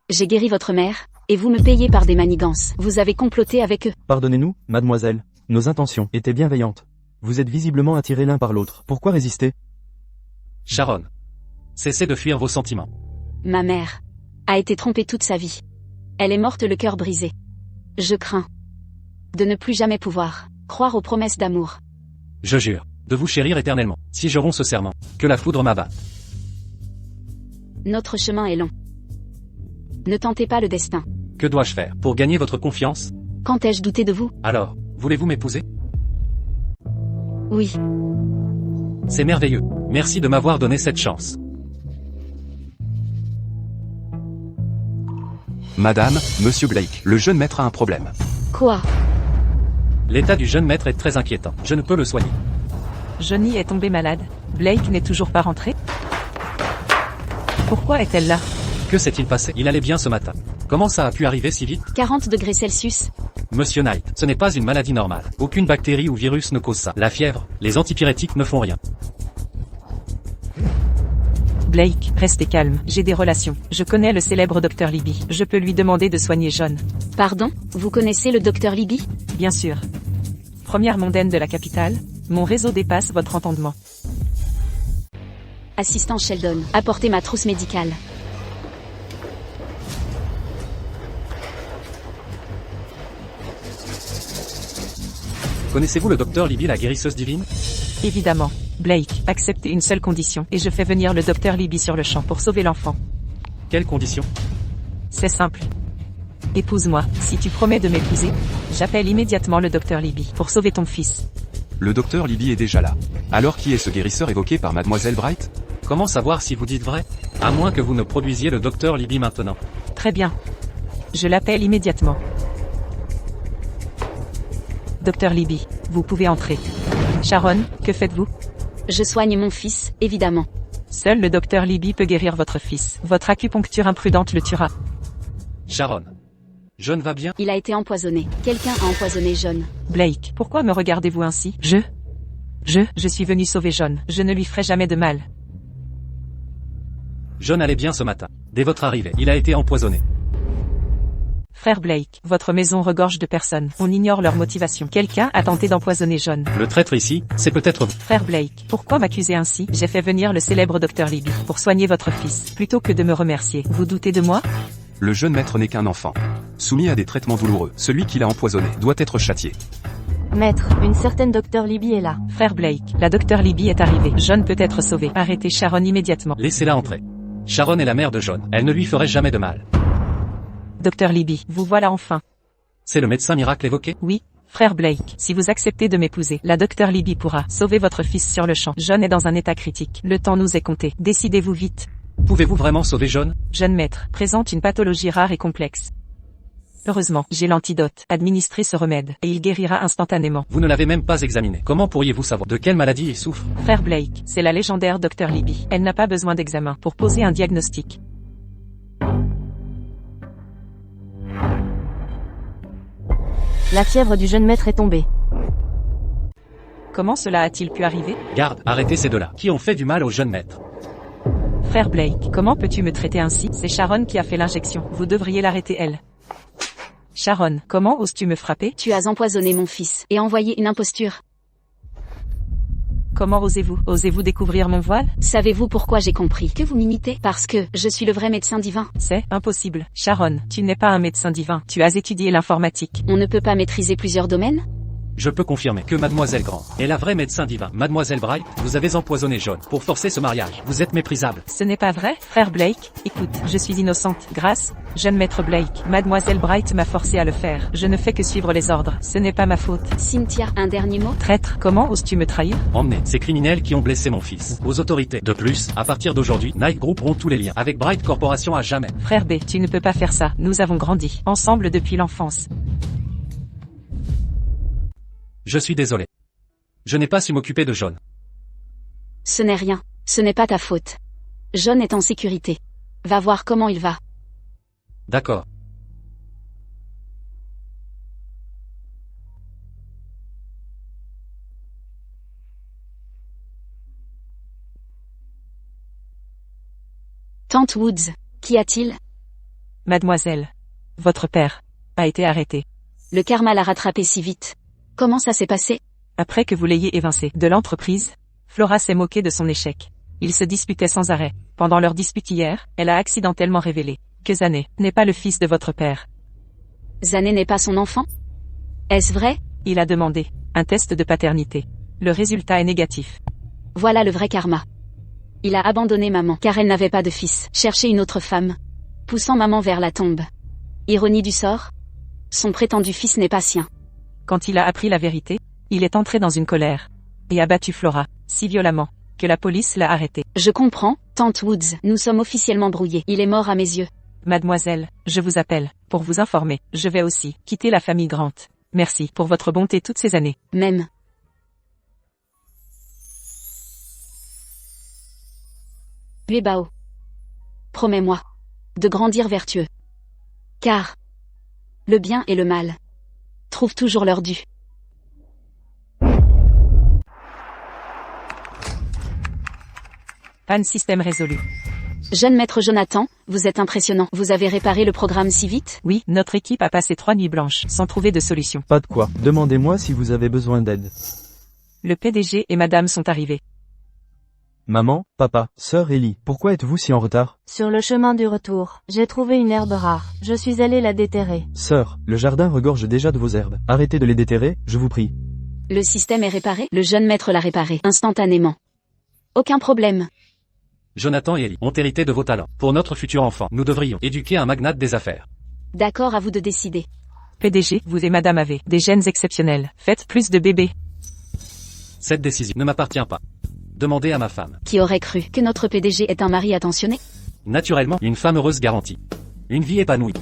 J'ai guéri votre mère, et vous me payez par des manigances. Vous avez comploté avec eux. Pardonnez-nous, mademoiselle. Nos intentions étaient bienveillantes. Vous êtes visiblement attirés l'un par l'autre. Pourquoi résister? Sharon, cessez de fuir vos sentiments. Ma mère a été trompée toute sa vie. Elle est morte le cœur brisé. Je crains de ne plus jamais pouvoir croire aux promesses d'amour. Je jure de vous chérir éternellement. Si je romps ce serment, que la foudre m'abatte. Notre chemin est long. Ne tentez pas le destin. Que dois-je faire pour gagner votre confiance? Quand ai-je douté de vous? Alors, voulez-vous m'épouser? Oui. C'est merveilleux. Merci de m'avoir donné cette chance. Madame, monsieur Blake, le jeune maître a un problème. Quoi? L'état du jeune maître est très inquiétant. Je ne peux le soigner. Johnny est tombée malade. Blake n'est toujours pas rentré? Pourquoi est-elle là? Que s'est-il passé? Il allait bien ce matin. Comment ça a pu arriver si vite? 40 degrés Celsius. Monsieur Knight, ce n'est pas une maladie normale. Aucune bactérie ou virus ne cause ça. La fièvre, les antipyrétiques ne font rien. Blake, restez calme. J'ai des relations. Je connais le célèbre Dr Libby. Je peux lui demander de soigner John. Pardon? Vous connaissez le docteur Libby? Bien sûr. Première mondaine de la capitale, mon réseau dépasse votre entendement. Assistant Sheldon, apportez ma trousse médicale. Connaissez-vous le docteur Libby, la guérisseuse divine? Évidemment. Blake, acceptez une seule condition, et je fais venir le docteur Libby sur le champ pour sauver l'enfant. Quelles conditions? C'est simple. Épouse-moi. Si tu promets de m'épouser, j'appelle immédiatement le docteur Libby pour sauver ton fils. Le docteur Libby est déjà là. Alors qui est ce guérisseur évoqué par mademoiselle Bright? Comment savoir si vous dites vrai? À moins que vous ne produisiez le docteur Libby maintenant. Très bien. Je l'appelle immédiatement. Docteur Libby, vous pouvez entrer. Sharon, que faites-vous? Je soigne mon fils, évidemment. Seul le docteur Libby peut guérir votre fils. Votre acupuncture imprudente le tuera. Sharon. John va bien? Il a été empoisonné. Quelqu'un a empoisonné John. Blake, pourquoi me regardez-vous ainsi? Je suis venu sauver John. Je ne lui ferai jamais de mal. John allait bien ce matin. Dès votre arrivée, il a été empoisonné. Frère Blake, votre maison regorge de personnes. On ignore leur motivation. Quelqu'un a tenté d'empoisonner John. Le traître ici, c'est peut-être vous. Frère Blake, pourquoi m'accuser ainsi? J'ai fait venir le célèbre docteur Libby pour soigner votre fils, plutôt que de me remercier. Vous doutez de moi? Le jeune maître n'est qu'un enfant. Soumis à des traitements douloureux, celui qui l'a empoisonné doit être châtié. Maître, une certaine docteur Libby est là. Frère Blake, la docteur Libby est arrivée. John peut être sauvé. Arrêtez Sharon immédiatement. Laissez-la entrer. Sharon est la mère de John. Elle ne lui ferait jamais de mal. Docteur Libby, vous voilà enfin. C'est le médecin miracle évoqué? Oui, frère Blake, si vous acceptez de m'épouser, la docteur Libby pourra sauver votre fils sur le champ. John est dans un état critique. Le temps nous est compté. Décidez-vous vite. Pouvez-vous vraiment sauver John? Jeune maître, présente une pathologie rare et complexe. Heureusement, j'ai l'antidote. Administrez ce remède, et il guérira instantanément. Vous ne l'avez même pas examiné. Comment pourriez-vous savoir de quelle maladie il souffre? Frère Blake, c'est la légendaire docteur Libby. Elle n'a pas besoin d'examen pour poser un diagnostic. La fièvre du jeune maître est tombée. Comment cela a-t-il pu arriver? Garde, arrêtez ces deux-là, qui ont fait du mal au jeune maître. Frère Blake, comment peux-tu me traiter ainsi? C'est Sharon qui a fait l'injection. Vous devriez l'arrêter elle. Sharon, comment oses-tu me frapper? Tu as empoisonné mon fils et envoyé une imposture. Comment osez-vous? Osez-vous découvrir mon voile? Savez-vous pourquoi j'ai compris que vous m'imitez? Parce que je suis le vrai médecin divin. C'est impossible. Sharon, tu n'es pas un médecin divin. Tu as étudié l'informatique. On ne peut pas maîtriser plusieurs domaines? Je peux confirmer que Mademoiselle Grant est la vraie médecin divin. Mademoiselle Bright, vous avez empoisonné John pour forcer ce mariage. Vous êtes méprisable. Ce n'est pas vrai, frère Blake. Écoute, je suis innocente. Grâce, jeune maître Blake. Mademoiselle Bright m'a forcé à le faire. Je ne fais que suivre les ordres. Ce n'est pas ma faute. Cynthia, un dernier mot? Traître, comment oses-tu me trahir? Emmenez ces criminels qui ont blessé mon fils aux autorités. De plus, à partir d'aujourd'hui, Night Group rompt tous les liens avec Bright Corporation à jamais. Frère B, tu ne peux pas faire ça. Nous avons grandi ensemble depuis l'enfance. Je suis désolé. Je n'ai pas su m'occuper de John. Ce n'est rien. Ce n'est pas ta faute. John est en sécurité. Va voir comment il va. D'accord. Tante Woods, qu'y a-t-il? Mademoiselle, votre père a été arrêté. Le karma l'a rattrapé si vite. Comment ça s'est passé? Après que vous l'ayez évincé de l'entreprise, Flora s'est moquée de son échec. Ils se disputaient sans arrêt. Pendant leur dispute hier, elle a accidentellement révélé que Zané n'est pas le fils de votre père. Zané n'est pas son enfant? Est-ce vrai? Il a demandé un test de paternité. Le résultat est négatif. Voilà le vrai karma. Il a abandonné maman car elle n'avait pas de fils. Cherché une autre femme, poussant maman vers la tombe. Ironie du sort? Son prétendu fils n'est pas sien. Quand il a appris la vérité, il est entré dans une colère et a battu Flora si violemment que la police l'a arrêté. Je comprends, tante Woods. Nous sommes officiellement brouillés. Il est mort à mes yeux. Mademoiselle, je vous appelle pour vous informer. Je vais aussi quitter la famille Grant. Merci pour votre bonté toutes ces années. Même. Bao. Promets-moi de grandir vertueux. Car le bien et le mal trouvent toujours leur dû. Panne système résolu. Jeune maître Jonathan, vous êtes impressionnant. Vous avez réparé le programme si vite? Oui, notre équipe a passé 3 nuits blanches sans trouver de solution. Pas de quoi. Demandez-moi si vous avez besoin d'aide. Le PDG et madame sont arrivés. Maman, papa, sœur Ellie, pourquoi êtes-vous si en retard? Sur le chemin du retour, j'ai trouvé une herbe rare. Je suis allée la déterrer. Sœur, le jardin regorge déjà de vos herbes. Arrêtez de les déterrer, je vous prie. Le système est réparé? Le jeune maître l'a réparé instantanément. Aucun problème. Jonathan et Ellie ont hérité de vos talents. Pour notre futur enfant, nous devrions éduquer un magnate des affaires. D'accord, à vous de décider. PDG, vous et madame avez des gènes exceptionnels. Faites plus de bébés. Cette décision ne m'appartient pas. Demandez à ma femme. Qui aurait cru que notre PDG est un mari attentionné? Naturellement, une femme heureuse garantie une vie épanouie.